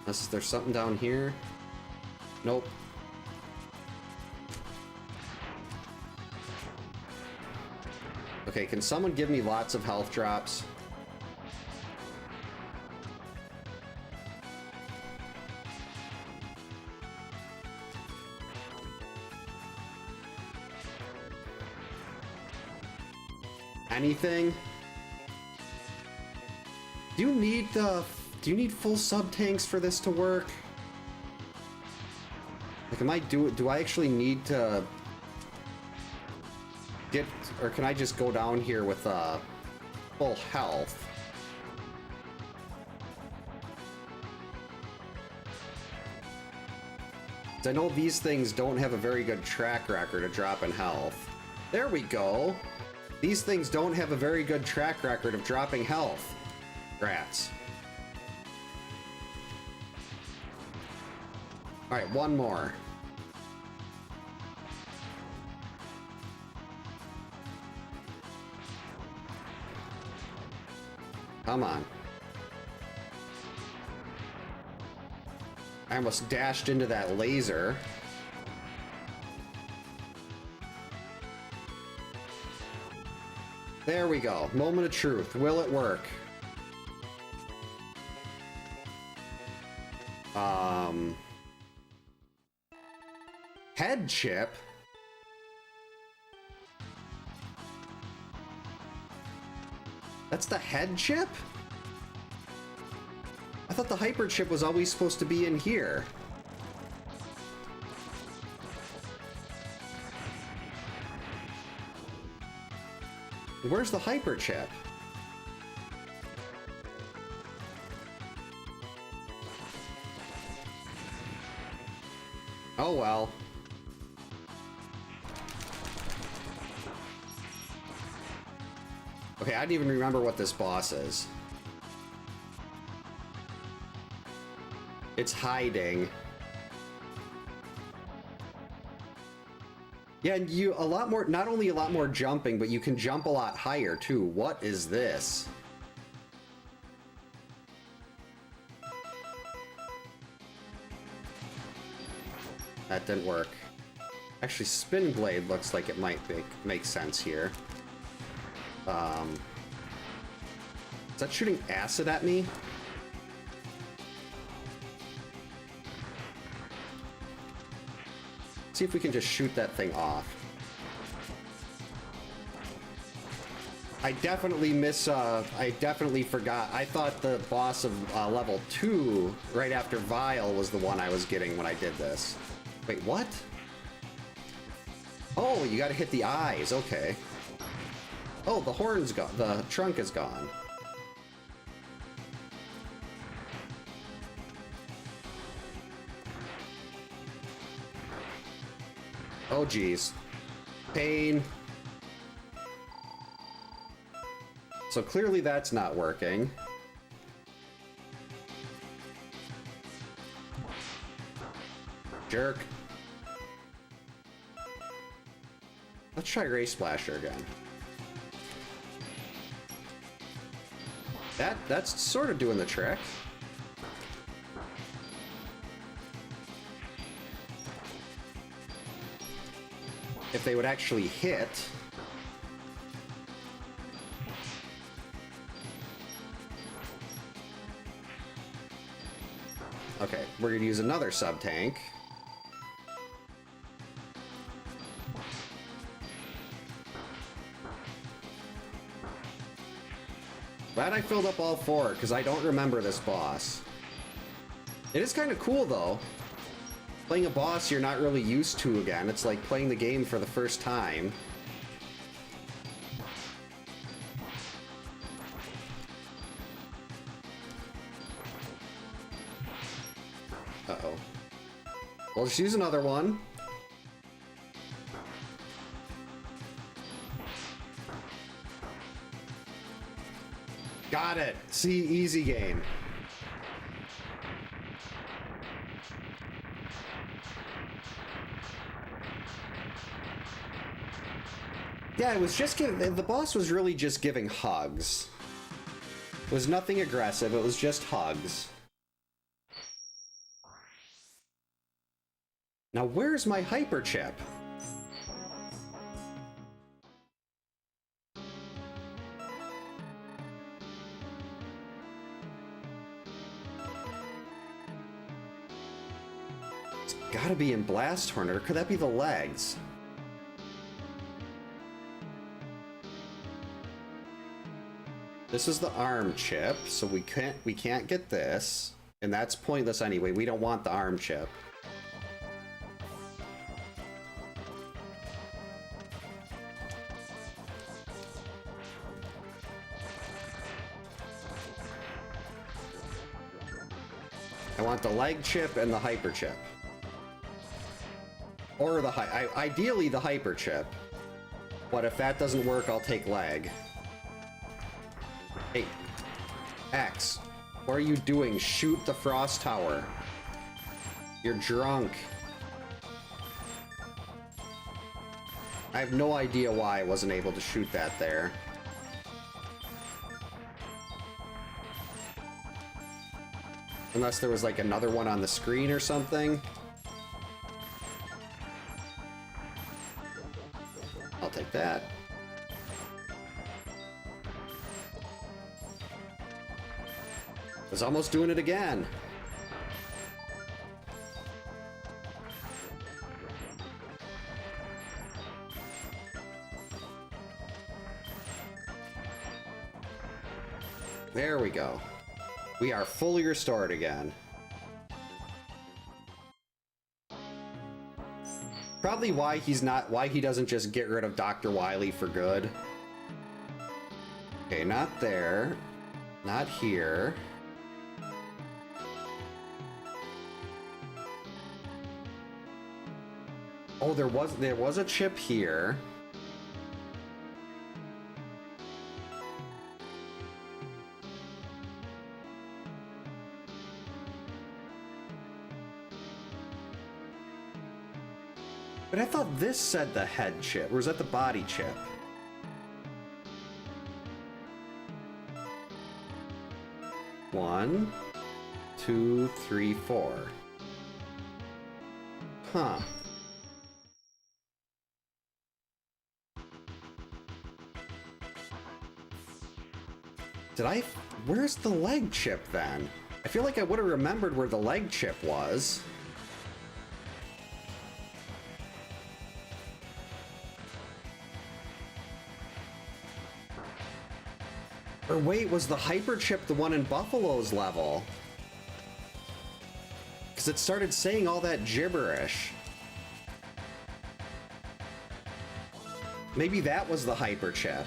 Unless there's something down here. Nope. Okay, can someone give me lots of health drops? Anything? Do you need full sub tanks for this to work? Like, do I actually need to get, or can I just go down here with full health? I know these things don't have a very good track record of dropping health. There we go. These things don't have a very good track record of dropping health. Rats. Alright, one more. Come on. I almost dashed into that laser. There we go. Moment of truth. Will it work? Head chip? That's the head chip? I thought the hyper chip was always supposed to be in here. Where's the hyper chip? Oh well. Okay, I didn't even remember what this boss is. It's hiding. Yeah, and you a lot more, not only a lot more jumping, but you can jump a lot higher too. What is this? That didn't work. Actually, Spin Blade looks like it might make sense here. Is that shooting acid at me? See if we can just shoot that thing off. I definitely forgot. I thought the boss of level 2 right after Vile was the one I was getting when I did this. Wait, what? Oh, you gotta hit the eyes. Okay. Oh, the horn's gone. The trunk is gone. Oh, geez. Pain. So clearly that's not working. Jerk. Let's try Ray Splasher again. That's sort of doing the trick. If they would actually hit. Okay, we're gonna use another sub-tank. Glad I filled up all 4, because I don't remember this boss. It is kind of cool, though. Playing a boss you're not really used to again. It's like playing the game for the first time. Uh-oh. Well, just use another one. Got it. See, easy game. Yeah, it was just giving... The boss was really just giving hugs. It was nothing aggressive, it was just hugs. Now, where's my hyper chip? It's gotta be in Blast Hornet, or could that be the legs? This is the arm chip, so we can't get this, and that's pointless anyway. We don't want the arm chip. I want the leg chip and the hyper chip. Or the ideally the hyper chip. But if that doesn't work, I'll take leg. Hey, X, what are you doing? Shoot the frost tower. You're drunk. I have no idea why I wasn't able to shoot that there. Unless there was like another one on the screen or something. I'll take that. Was almost doing it again. There we go. We are fully restored again. Probably why he doesn't just get rid of Dr. Wily for good. Okay, not there. Not here. Oh, there was a chip here. But I thought this said the head chip, or was that the body chip? One, two, three, four. Huh. Where's the leg chip then? I feel like I would have remembered where the leg chip was. Or wait, was the hyper chip the one in Buffalo's level? Because it started saying all that gibberish. Maybe that was the hyper chip.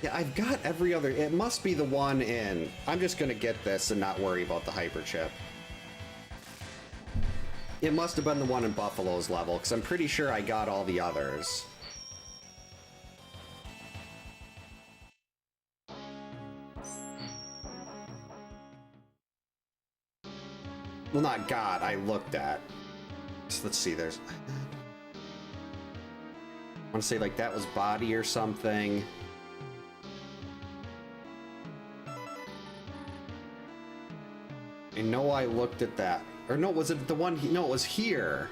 Yeah, I've got every other... It must be the one in... I'm just gonna get this and not worry about the hyper chip. It must have been the one in Buffalo's level, because I'm pretty sure I got all the others. Well, not got, I looked at. So let's see, there's... I want to say, like, that was body or something. I know I looked at that. Or no, was it the one... No, it was here.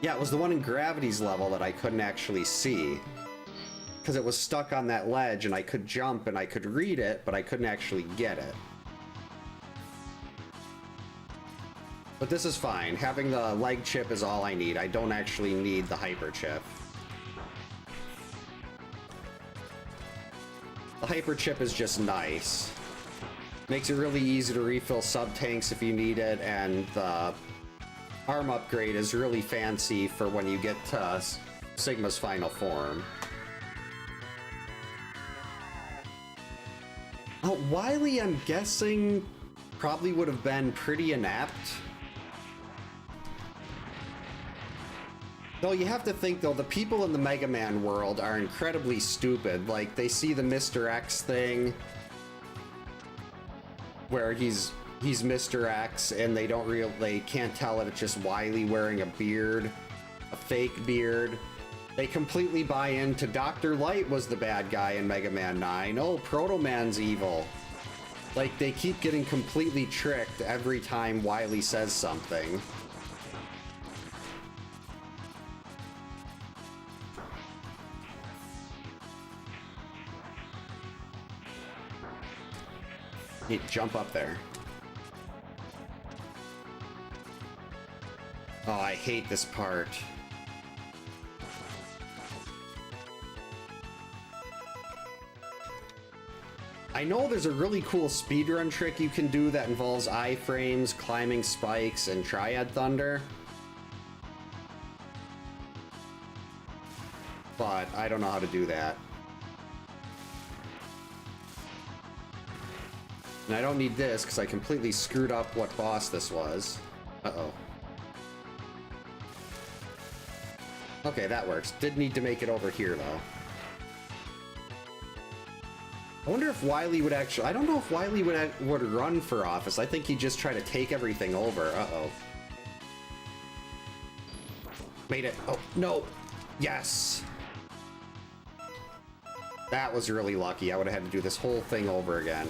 Yeah, it was the one in Gravity's level that I couldn't actually see. because it was stuck on that ledge and I could jump and I could read it, but I couldn't actually get it. But this is fine. Having the leg chip is all I need. I don't actually need the hyper chip. The hyper chip is just nice. Makes it really easy to refill sub-tanks if you need it, and the arm upgrade is really fancy for when you get to Sigma's final form. Wily, I'm guessing, probably would have been pretty inept. Though you have to think, though, the people in the Mega Man world are incredibly stupid. Like, they see the Mr. X thing, where he's Mr. X, and they can't tell that it's just Wily wearing a beard, a fake beard. They completely buy into Dr. Light was the bad guy in Mega Man 9. Oh, Proto Man's evil. Like, they keep getting completely tricked every time Wily says something. You jump up there. Oh, I hate this part. I know there's a really cool speedrun trick you can do that involves iframes, climbing spikes, and Triad Thunder. But I don't know how to do that. And I don't need this because I completely screwed up what boss this was. Uh-oh. Okay, that works. Did need to make it over here, though. I wonder if Wily would actually... I don't know if Wily would run for office. I think he'd just try to take everything over. Uh-oh. Made it. Oh, no. Yes. That was really lucky. I would have had to do this whole thing over again.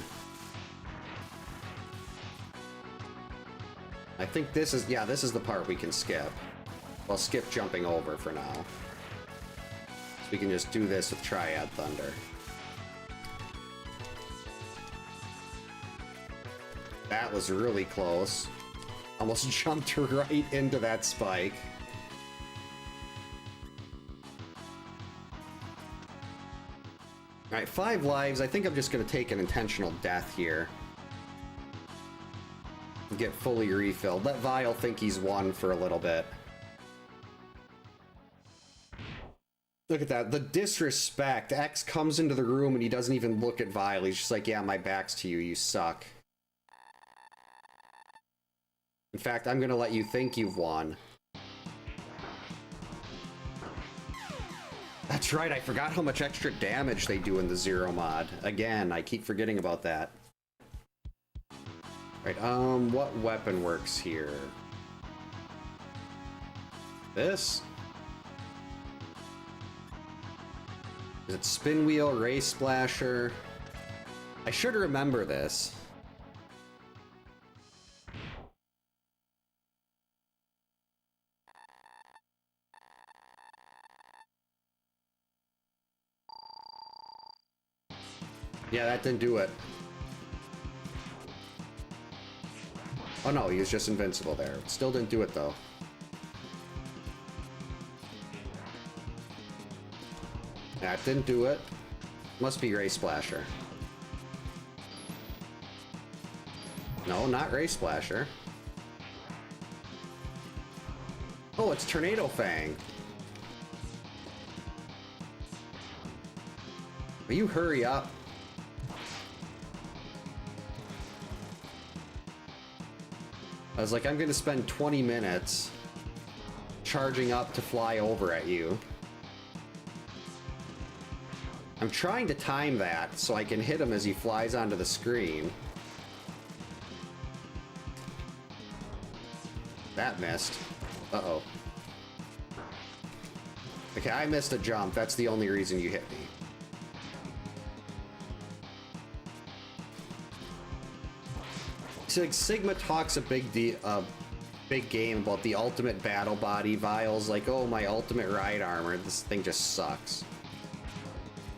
I think this is... Yeah, this is the part we can skip. Well, skip jumping over for now. So we can just do this with Triad Thunder. That was really close. Almost jumped right into that spike. Alright, 5 lives. I think I'm just going to take an intentional death here. And get fully refilled. Let Vile think he's won for a little bit. Look at that. The disrespect. X comes into the room and he doesn't even look at Vile. He's just like, yeah, my back's to you. You suck. In fact, I'm gonna let you think you've won. That's right, I forgot how much extra damage they do in the Zero mod. Again, I keep forgetting about that. Right, what weapon works here? This? Is it Spin Wheel, Ray Splasher? I should remember this. Yeah, that didn't do it. Oh no, he was just invincible there. Still didn't do it though. That didn't do it. Must be Ray Splasher. No, not Ray Splasher. Oh, it's Tornado Fang. Will you hurry up? I was like, I'm gonna spend 20 minutes charging up to fly over at you. I'm trying to time that so I can hit him as he flies onto the screen. That missed. Uh-oh. Okay, I missed a jump. That's the only reason you hit me. So, like, Sigma talks a big game about the ultimate battle body. Vile's like, oh, my ultimate ride armor. This thing just sucks.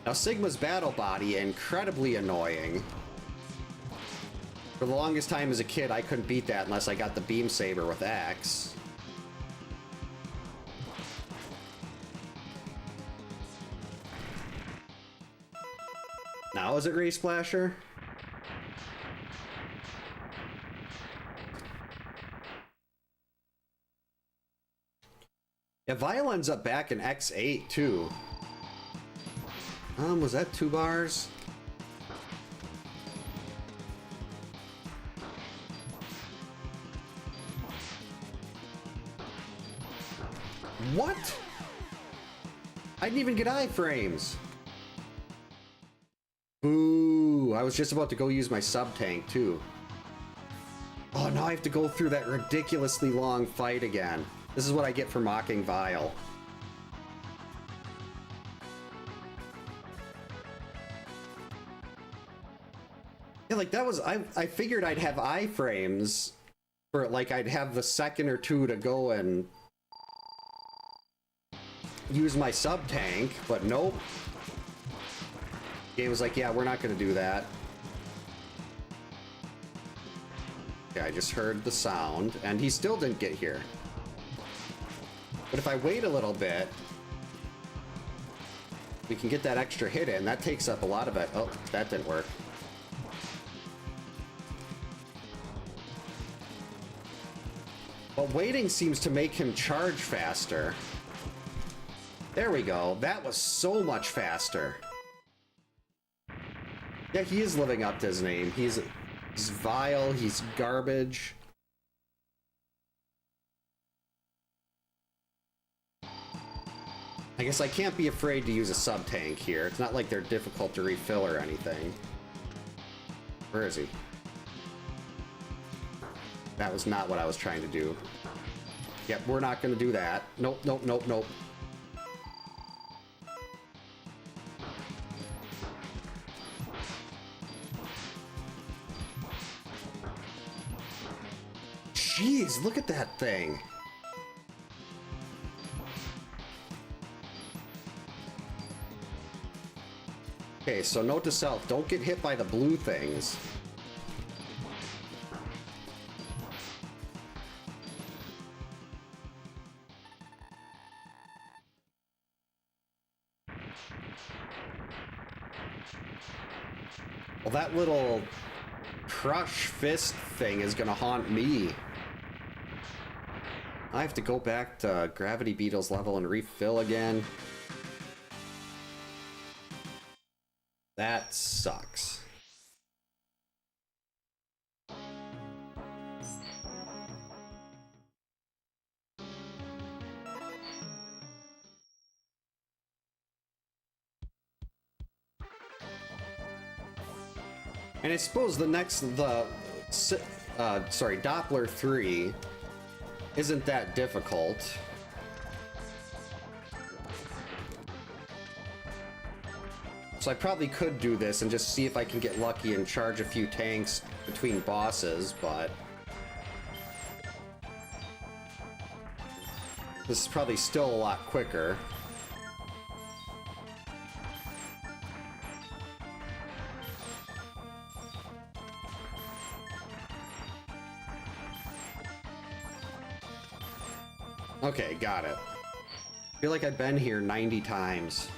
Now, Sigma's battle body, incredibly annoying. For the longest time as a kid, I couldn't beat that unless I got the Beam Saber with X. Now is it Ray Splasher? Yeah, Vile ends up back in X8 too. Was that 2 bars? What? I didn't even get iframes. Boo! I was just about to go use my sub-tank too. Oh, now I have to go through that ridiculously long fight again. This is what I get for mocking Vile. Yeah, like that was, I figured I'd have iframes for, like, I'd have the second or two to go and use my sub-tank, but nope. Game was like, yeah, we're not gonna do that. Yeah, I just heard the sound, and he still didn't get here. But if I wait a little bit, we can get that extra hit in. That takes up a lot of it. Oh, that didn't work. But waiting seems to make him charge faster. There we go. That was so much faster. Yeah, he is living up to his name. He's vile, he's garbage. I guess I can't be afraid to use a sub-tank here. It's not like they're difficult to refill or anything. Where is he? That was not what I was trying to do. Yep, we're not going to do that. Nope, nope, nope, nope. Jeez, look at that thing. Okay, so note to self, don't get hit by the blue things. Well, that little crush fist thing is gonna haunt me. I have to go back to Gravity Beetle's level and refill again. That sucks. And I suppose the next, sorry, Doppler 3 isn't that difficult. So I probably could do this and just see if I can get lucky and charge a few tanks between bosses, but this is probably still a lot quicker. Okay, got it. I feel like I've been here 90 times.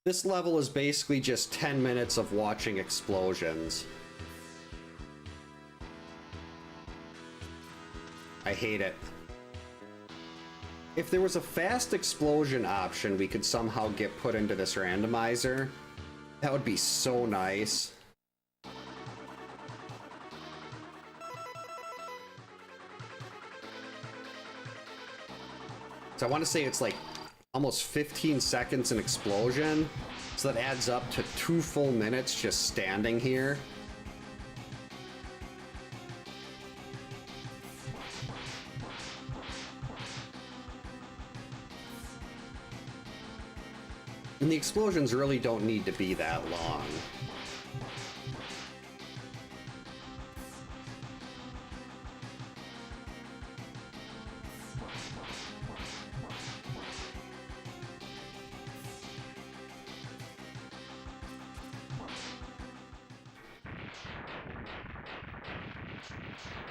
This level is basically just 10 minutes of watching explosions. I hate it. If there was a fast explosion option we could somehow get put into this randomizer, that would be so nice. So I want to say it's like almost 15 seconds an explosion, so that adds up to 2 full minutes just standing here. And the explosions really don't need to be that long.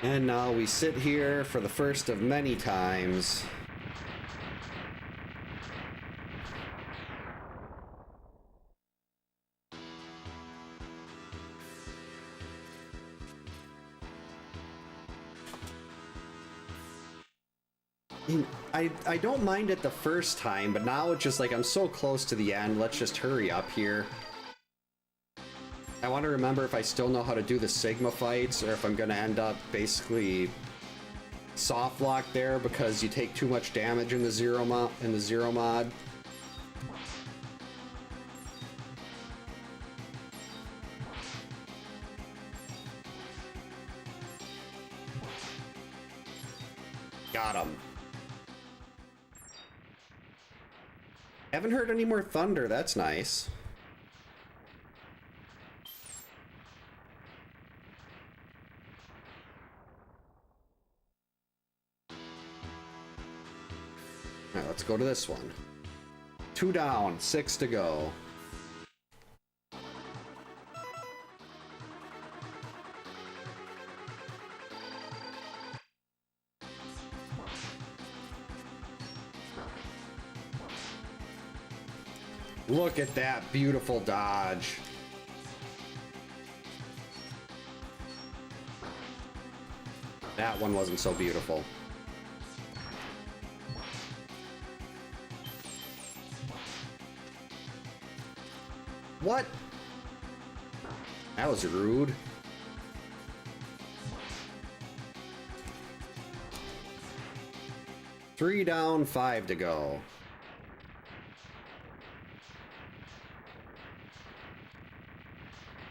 And now we sit here for the first of many times. I don't mind it the first time, but now it's just like I'm so close to the end. Let's just hurry up here. I want to remember if I still know how to do the Sigma fights, or if I'm going to end up basically soft lock there because you take too much damage in the zero mod. Got him. Haven't heard any more thunder. That's nice. Alright, let's go to this one. 2 down, 6 to go. Look at that beautiful dodge. That one wasn't so beautiful. What? That was rude. Three down, 5 to go.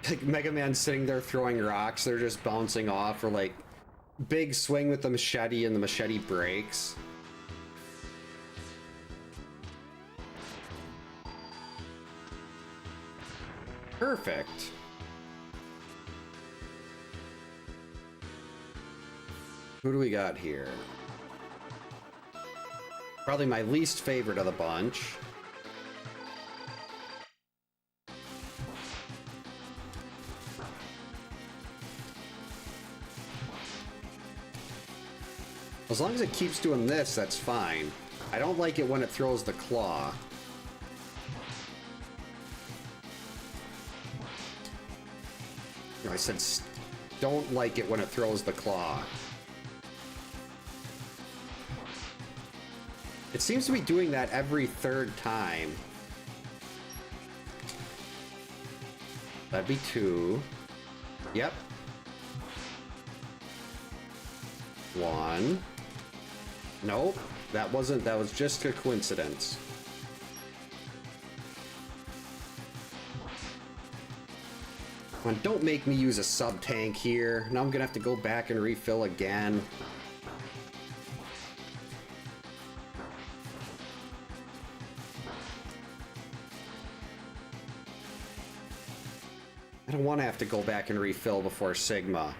Like Mega Man sitting there throwing rocks, they're just bouncing off, or like big swing with the machete and the machete breaks. Perfect. Who do we got here? Probably my least favorite of the bunch. As long as it keeps doing this, that's fine. I don't like it when it throws the claw. No, I said don't like it when it throws the claw. It seems to be doing that every third time. That'd be 2. Yep. 1. Nope, that was just a coincidence. Come on, don't make me use a sub-tank here. Now I'm gonna have to go back and refill again. I don't want to have to go back and refill before Sigma.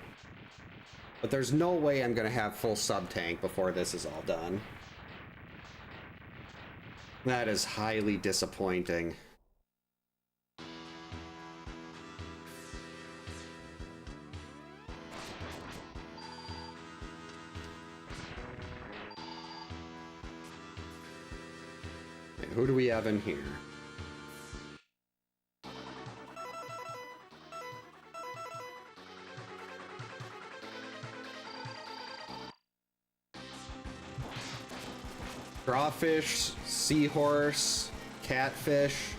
But there's no way I'm gonna have full sub-tank before this is all done. That is highly disappointing. Okay, who do we have in here? Crawfish, seahorse, catfish.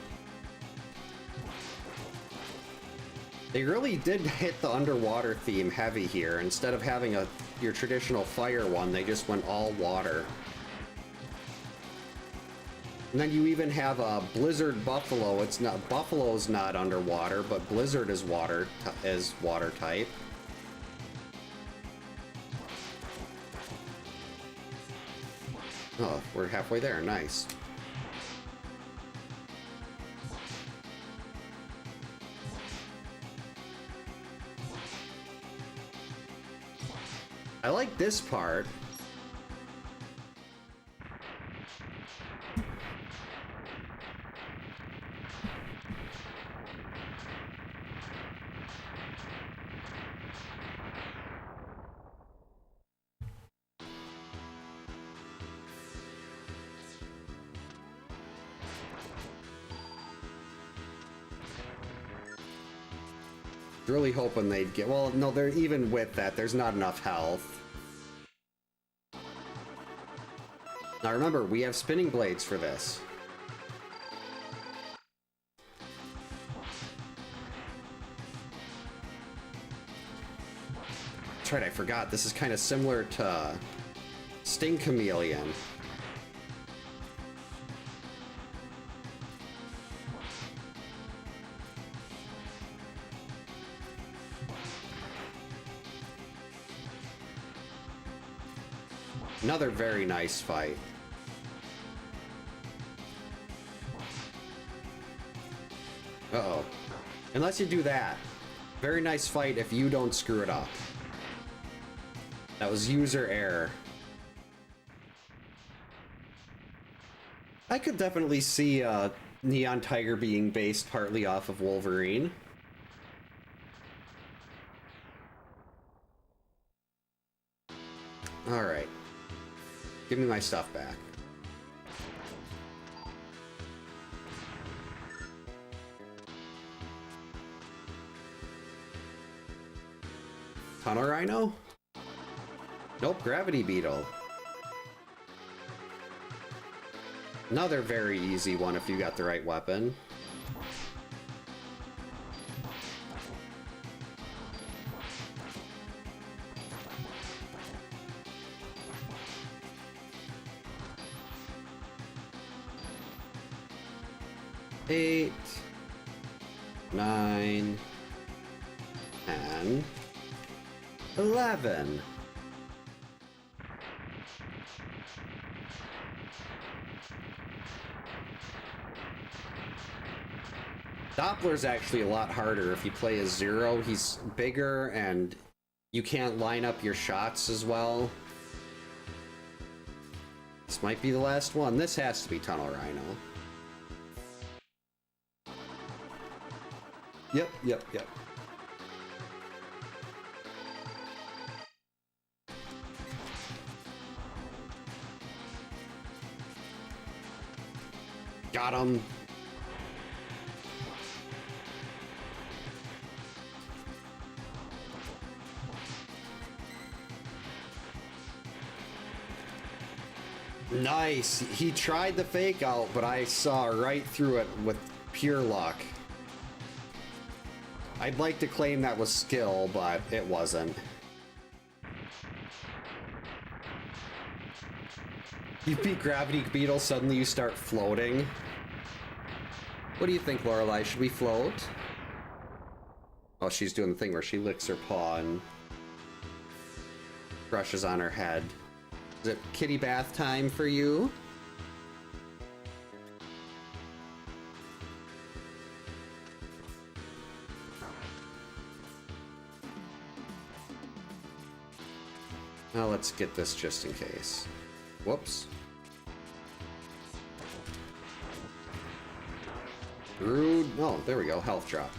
They really did hit the underwater theme heavy here. Instead of having your traditional fire one, they just went all water. And then you even have a blizzard buffalo. Buffalo's not underwater, but blizzard is water type. Oh, we're halfway there. Nice. I like this part. Really hoping they'd get... Well, no, they're even with that, there's not enough health. Now remember, we have spinning blades for this. That's right, I forgot. This is kind of similar to Sting Chameleon. Another very nice fight. Uh-oh. Unless you do that. Very nice fight if you don't screw it up. That was user error. I could definitely see Neon Tiger being based partly off of Wolverine. Alright. Give me my stuff back. Tunnel Rhino? Nope, Gravity Beetle. Another very easy one if you got the right weapon. Eight, 9, 10, 11. Doppler's actually a lot harder if you play as Zero. He's bigger and you can't line up your shots as well. This might be the last one. This has to be Tunnel Rhino. Yep. Got him. Nice. He tried the fake out, but I saw right through it with pure luck. I'd like to claim that was skill, but it wasn't. You beat Gravity Beetle, suddenly you start floating. What do you think, Lorelei? Should we float? Oh, she's doing the thing where she licks her paw and brushes on her head. Is it kitty bath time for you? Now let's get this just in case. Whoops. Rude. Oh, there we go. Health drop.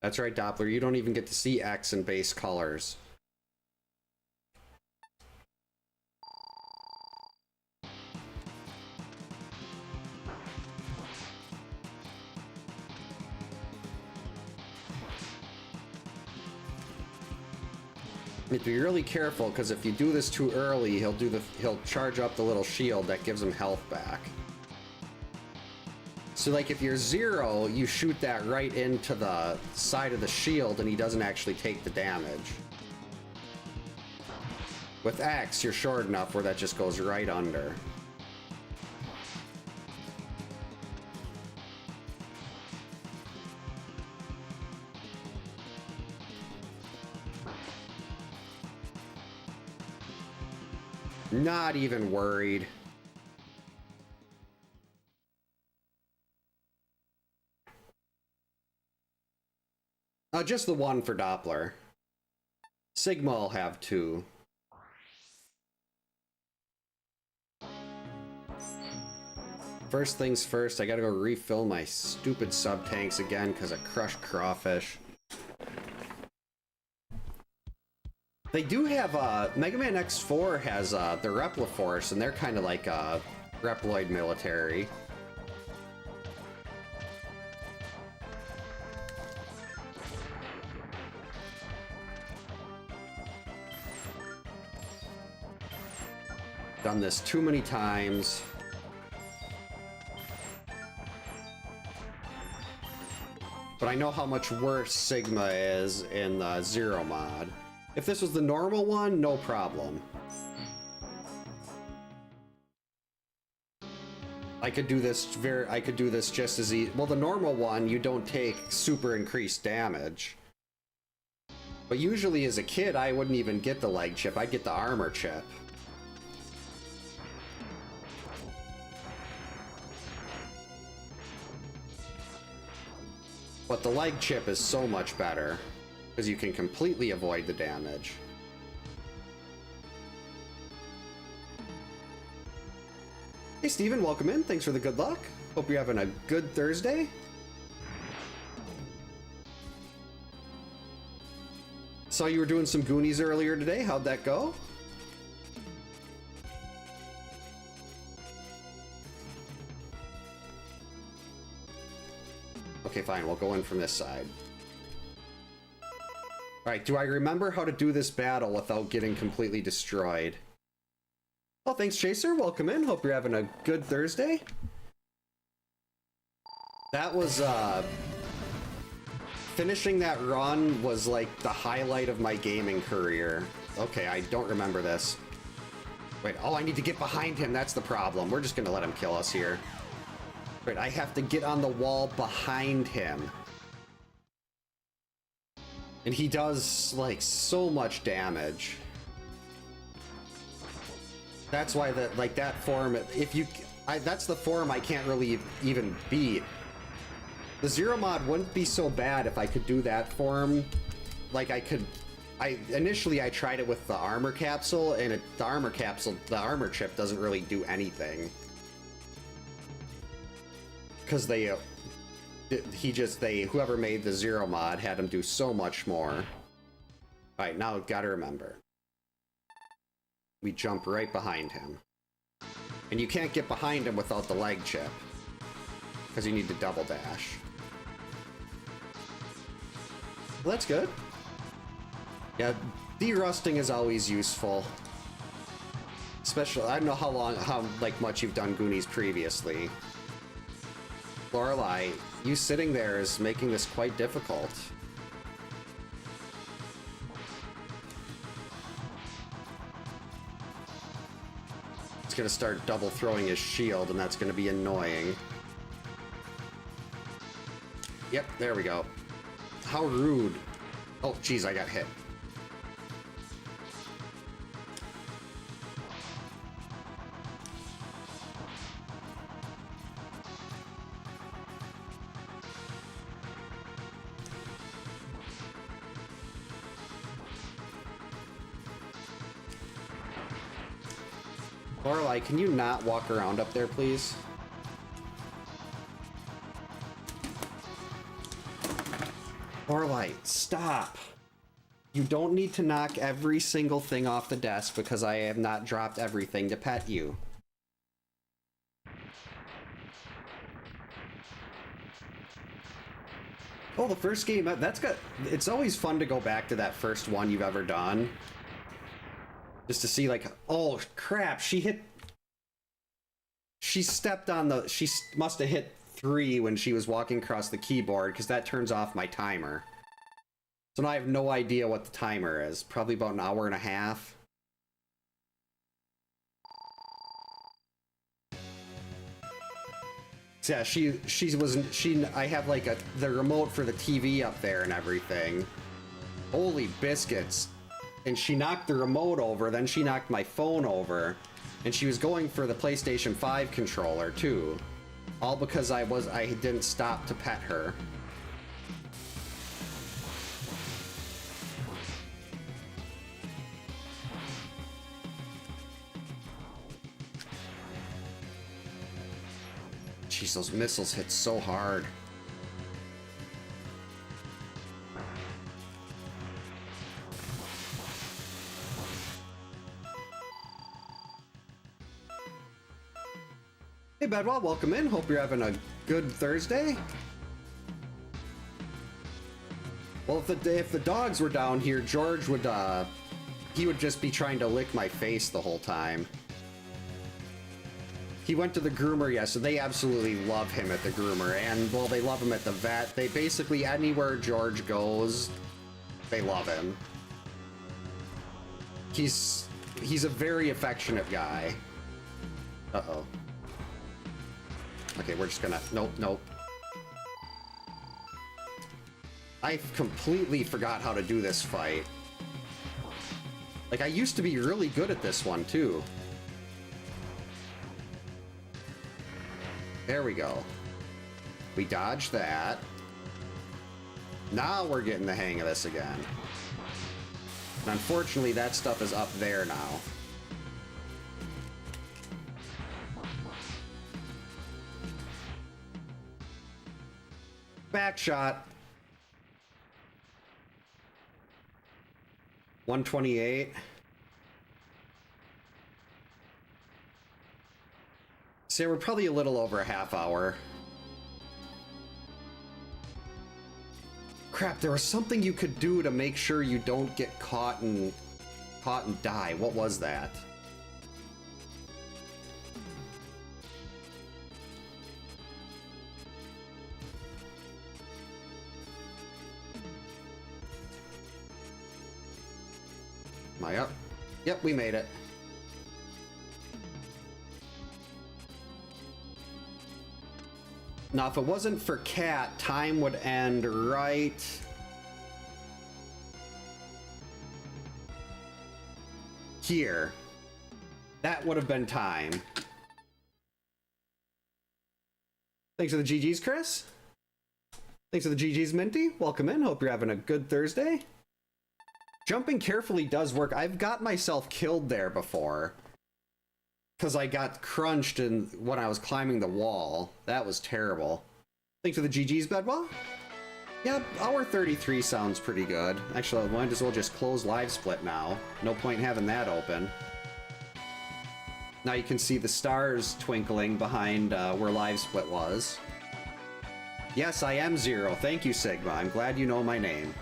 That's right, Doppler. You don't even get to see X in base colors. You have to be really careful, because if you do this too early, he'll charge up the little shield that gives him health back. So like if you're Zero, you shoot that right into the side of the shield and he doesn't actually take the damage. With X, you're short enough where that just goes right under. Not even worried. Just the one for Doppler. Sigma will have two. First things first, I gotta go refill my stupid sub-tanks again because I crushed crawfish. They do have, Mega Man X4 has, the Repliforce, and they're kind of like, Reploid military. Done this too many times. But I know how much worse Sigma is in the Zero mod. If this was the normal one, no problem. I could do this just as easy. Well, the normal one, you don't take super increased damage. But usually as a kid, I wouldn't even get the leg chip, I'd get the armor chip. But the leg chip is so much better, because you can completely avoid the damage. Hey Steven, welcome in. Thanks for the good luck. Hope you're having a good Thursday. Saw you were doing some Goonies earlier today. How'd that go? Okay, fine. We'll go in from this side. Alright, do I remember how to do this battle without getting completely destroyed? Oh, thanks, Chaser. Welcome in. Hope you're having a good Thursday. That was, finishing that run was like the highlight of my gaming career. Okay, I don't remember this. Wait, oh, I need to get behind him. That's the problem. We're just gonna let him kill us here. Wait, I have to get on the wall behind him. And he does, like, so much damage. That's why that form, that's the form I can't really even beat. The Zero mod wouldn't be so bad if I could do that form. Like, initially I tried it with the armor capsule, and the armor chip doesn't really do anything. Because whoever made the Zero mod had him do so much more. Alright, now I've got to remember. We jump right behind him. And you can't get behind him without the leg chip. Because you need to double dash. Well, that's good. Yeah, de-rusting is always useful. Especially, I don't know how much you've done Goonies previously. Lorelei, you sitting there is making this quite difficult. It's gonna start double throwing his shield, and that's gonna be annoying. Yep, there we go. How rude. Oh, geez, I got hit. Lorelei, can you not walk around up there, please? Lorelei, stop! You don't need to knock every single thing off the desk because I have not dropped everything to pet you. Oh, the first game, that's good. It's always fun to go back to that first one you've ever done. Just to see, like, oh crap, she stepped on the, she must have hit 3 when she was walking across the keyboard, because that turns off my timer. So now I have no idea what the timer is. Probably about an hour and a half. So yeah, I have like the remote for the TV up there and everything. Holy biscuits. And she knocked the remote over, then she knocked my phone over, and she was going for the PlayStation 5 controller too. All because I didn't stop to pet her. Jeez, those missiles hit so hard. Hey Bedwell, welcome in. Hope you're having a good Thursday. Well, if the dogs were down here, George would he would just be trying to lick my face the whole time. He went to the groomer, yes, and they absolutely love him at the groomer, and well, they love him at the vet. They basically, anywhere George goes, they love him. He's a very affectionate guy. Uh-oh. Okay, we're just gonna... Nope. I completely forgot how to do this fight. Like, I used to be really good at this one, too. There we go. We dodged that. Now we're getting the hang of this again. And unfortunately, that stuff is up there now. Back shot. 128. So we're probably a little over a half hour. Crap, there was something you could do to make sure you don't get caught and die. What was that? Am I up? Yep, we made it. Now, if it wasn't for Cat, time would end right here. That would have been time. Thanks for the GG's, Chris. Thanks for the GG's, Minty. Welcome in. Hope you're having a good Thursday. Jumping carefully does work. I've got myself killed there before. Because I got crunched when I was climbing the wall. That was terrible. Thanks for the GG's, Bedwell. Yeah, hour 33 sounds pretty good. Actually, I might as well just close Live Split now. No point in having that open. Now you can see the stars twinkling behind where Live Split was. Yes, I am Zero. Thank you, Sigma. I'm glad you know my name.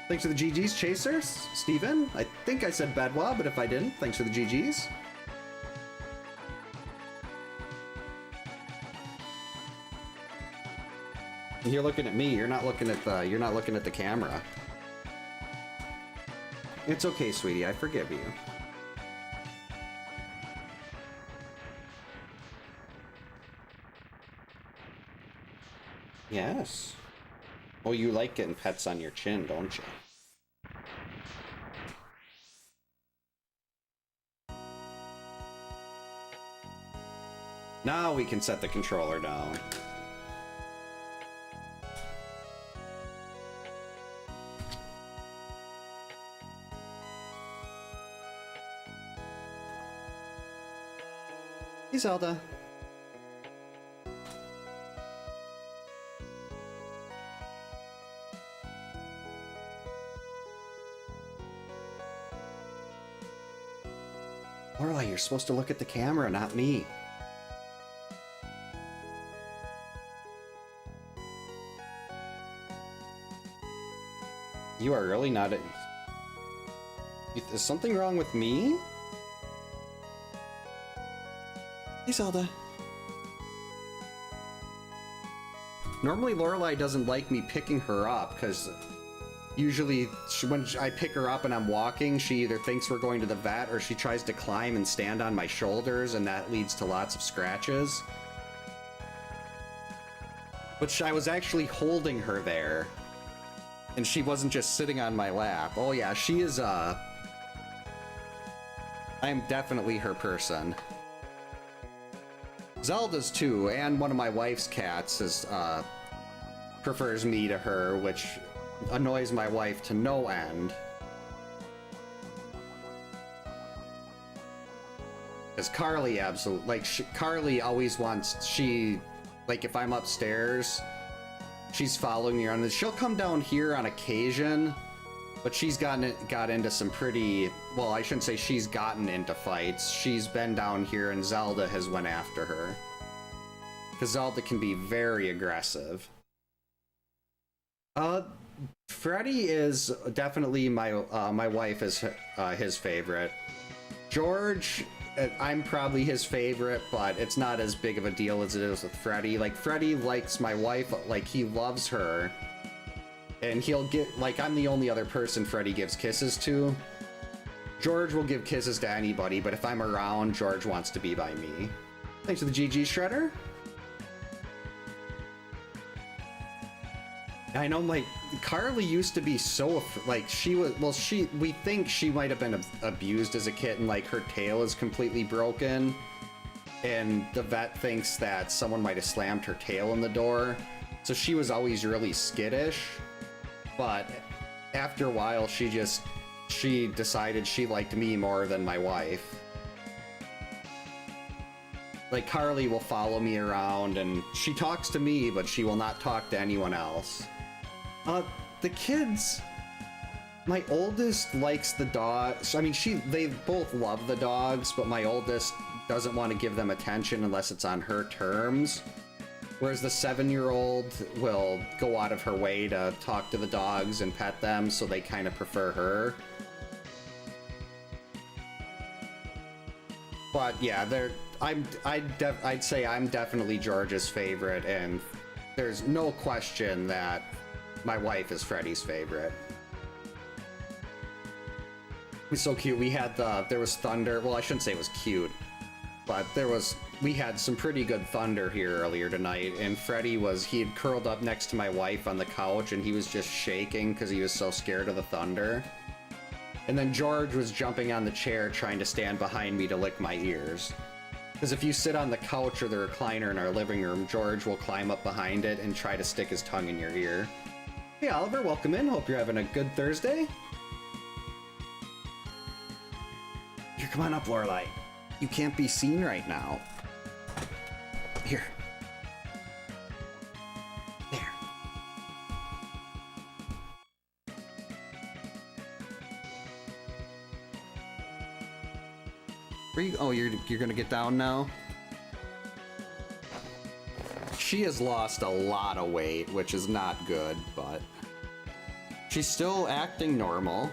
Thanks for the GG's, Chaser. Steven. I think I said Bedwell, but if I didn't, thanks for the GG's. You're looking at me. You're not looking at the camera. It's okay, sweetie. I forgive you. Yes. Oh, you like getting pets on your chin, don't you? Now we can set the controller down. Hey, Zelda. Lorelai, you're supposed to look at the camera, not me. You are really not a... Is something wrong with me? Hey, Zelda. Normally Lorelai doesn't like me picking her up, because usually when I pick her up and I'm walking, she either thinks we're going to the vet or she tries to climb and stand on my shoulders, and that leads to lots of scratches. But I was actually holding her there, and she wasn't just sitting on my lap. Oh yeah, she is, I am definitely her person. Zelda's too, and one of my wife's cats is, prefers me to her, which annoys my wife to no end. Because Carly absolutely, like, Carly always wants, like, if I'm upstairs, she's following me around, and she'll come down here on occasion, but she's got into some pretty, well, I shouldn't say she's gotten into fights. She's been down here and Zelda has went after her. because Zelda can be very aggressive. Freddy is definitely my wife is his favorite. George, I'm probably his favorite, but it's not as big of a deal as it is with Freddy. Like, Freddy likes my wife, like, he loves her. And he'll get, like, I'm the only other person Freddy gives kisses to. George will give kisses to anybody, but if I'm around, George wants to be by me. Thanks for the GG Shredder. I know, like, Carly used to be so, like, she was, well, we think she might have been abused as a kitten, like, her tail is completely broken, and the vet thinks that someone might have slammed her tail in the door, so she was always really skittish, but after a while, she decided she liked me more than my wife. Like, Carly will follow me around, and she talks to me, but she will not talk to anyone else. The kids, my oldest likes the dogs. I mean, they both love the dogs, but my oldest doesn't want to give them attention unless it's on her terms. Whereas the 7-year-old will go out of her way to talk to the dogs and pet them, so they kind of prefer her. But yeah, I'd say I'm definitely George's favorite, and there's no question that my wife is Freddy's favorite. It was so cute. We had there was thunder. Well, I shouldn't say it was cute, but we had some pretty good thunder here earlier tonight, and Freddy he had curled up next to my wife on the couch, and he was just shaking because he was so scared of the thunder. And then George was jumping on the chair trying to stand behind me to lick my ears. Because if you sit on the couch or the recliner in our living room, George will climb up behind it and try to stick his tongue in your ear. Hey Oliver, welcome in. Hope you're having a good Thursday. Here, come on up, Lorelai. You can't be seen right now. Here. There. Oh, you're gonna get down now? She has lost a lot of weight, which is not good, but she's still acting normal.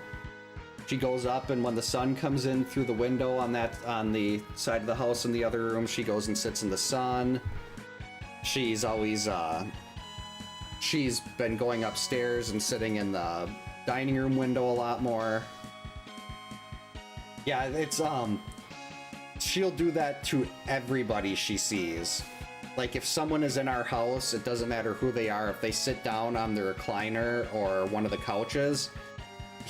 She goes up, and when the sun comes in through the window on the side of the house in the other room, she goes and sits in the sun. She's always she's been going upstairs and sitting in the dining room window a lot more. Yeah, it's she'll do that to everybody she sees. Like, if someone is in our house, it doesn't matter who they are, if they sit down on the recliner or one of the couches,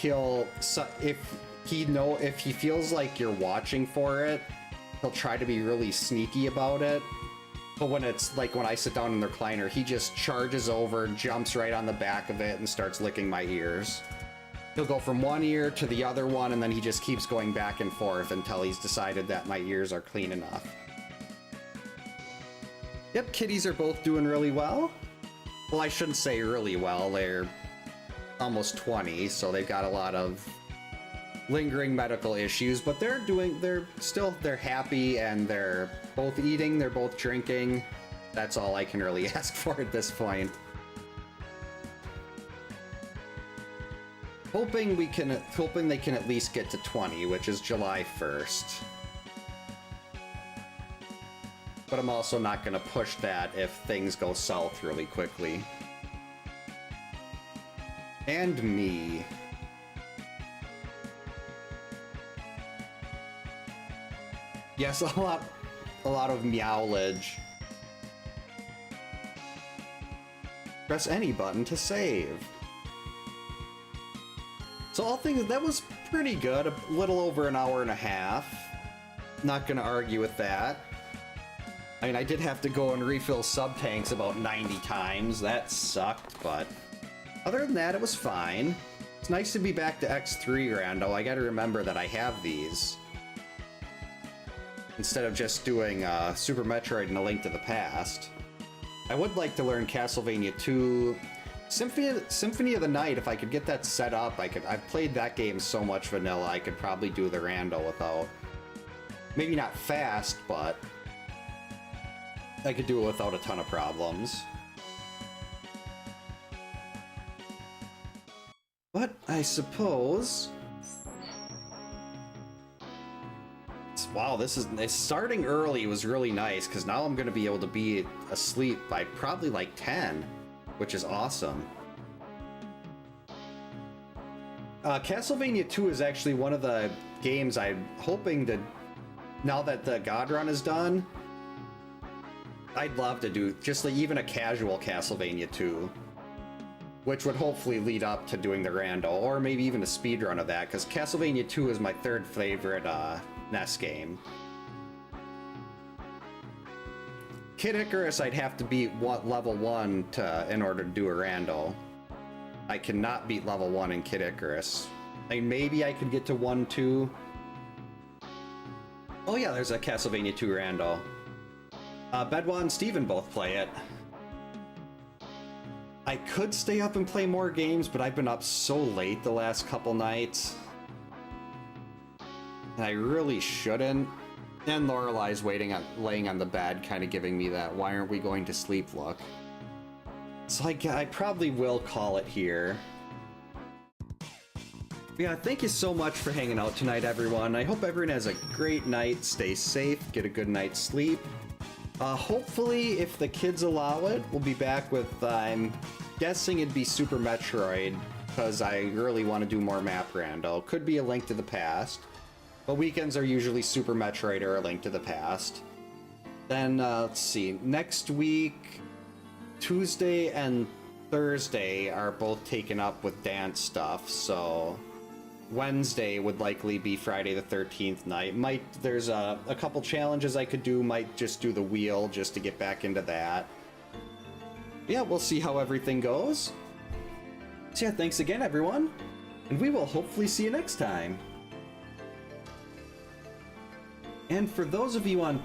if he feels like you're watching for it, he'll try to be really sneaky about it. But when it's like when I sit down in the recliner, he just charges over, jumps right on the back of it, and starts licking my ears. He'll go from one ear to the other one, and then he just keeps going back and forth until he's decided that my ears are clean enough. Yep, kitties are both doing really well. Well, I shouldn't say really well. They're almost 20, so they've got a lot of lingering medical issues, but they're happy, and they're both eating, they're both drinking. That's all I can really ask for at this point. Hoping they can at least get to 20, which is July 1st. But I'm also not going to push that if things go south really quickly. And me. Yes, a lot of meowlage. Press any button to save. So all things, that was pretty good. A little over an hour and a half. Not gonna argue with that. I mean, I did have to go and refill sub tanks about 90 times. That sucked, but other than that, it was fine. It's nice to be back to X3, Rando. I gotta remember that I have these, instead of just doing Super Metroid and A Link to the Past. I would like to learn Castlevania 2. Symphony of the Night, if I could get that set up, I've played that game so much vanilla, I could probably do the Rando without, maybe not fast, but I could do it without a ton of problems. But I suppose... Wow, it's starting early was really nice, because now I'm going to be able to be asleep by probably like 10, which is awesome. Castlevania 2 is actually one of the games I'm hoping to, now that the God Run is done, I'd love to do just like even a casual Castlevania 2, which would hopefully lead up to doing the Rando, or maybe even a speedrun of that, because Castlevania 2 is my third favorite NES game. Kid Icarus I'd have to beat level 1 in order to do a Rando. I cannot beat level 1 in Kid Icarus. I mean, maybe I could get to 1, 2. Oh yeah, there's a Castlevania 2 Rando. Bedwa and Steven both play it. I could stay up and play more games, but I've been up so late the last couple nights. And I really shouldn't. And Lorelai's laying on the bed, kind of giving me that "why aren't we going to sleep" look. So I probably will call it here. Yeah, thank you so much for hanging out tonight, everyone. I hope everyone has a great night. Stay safe, get a good night's sleep. Hopefully, if the kids allow it, we'll be back with, I'm guessing it'd be Super Metroid, because I really want to do more map rando. Could be A Link to the Past, but weekends are usually Super Metroid or A Link to the Past. Then, let's see, next week, Tuesday and Thursday are both taken up with dance stuff, so Wednesday would likely be Friday the 13th night. There's a couple challenges I could do, might just do the wheel just to get back into that. Yeah, we'll see how everything goes. So yeah, thanks again everyone, and we will hopefully see you next time. And for those of you on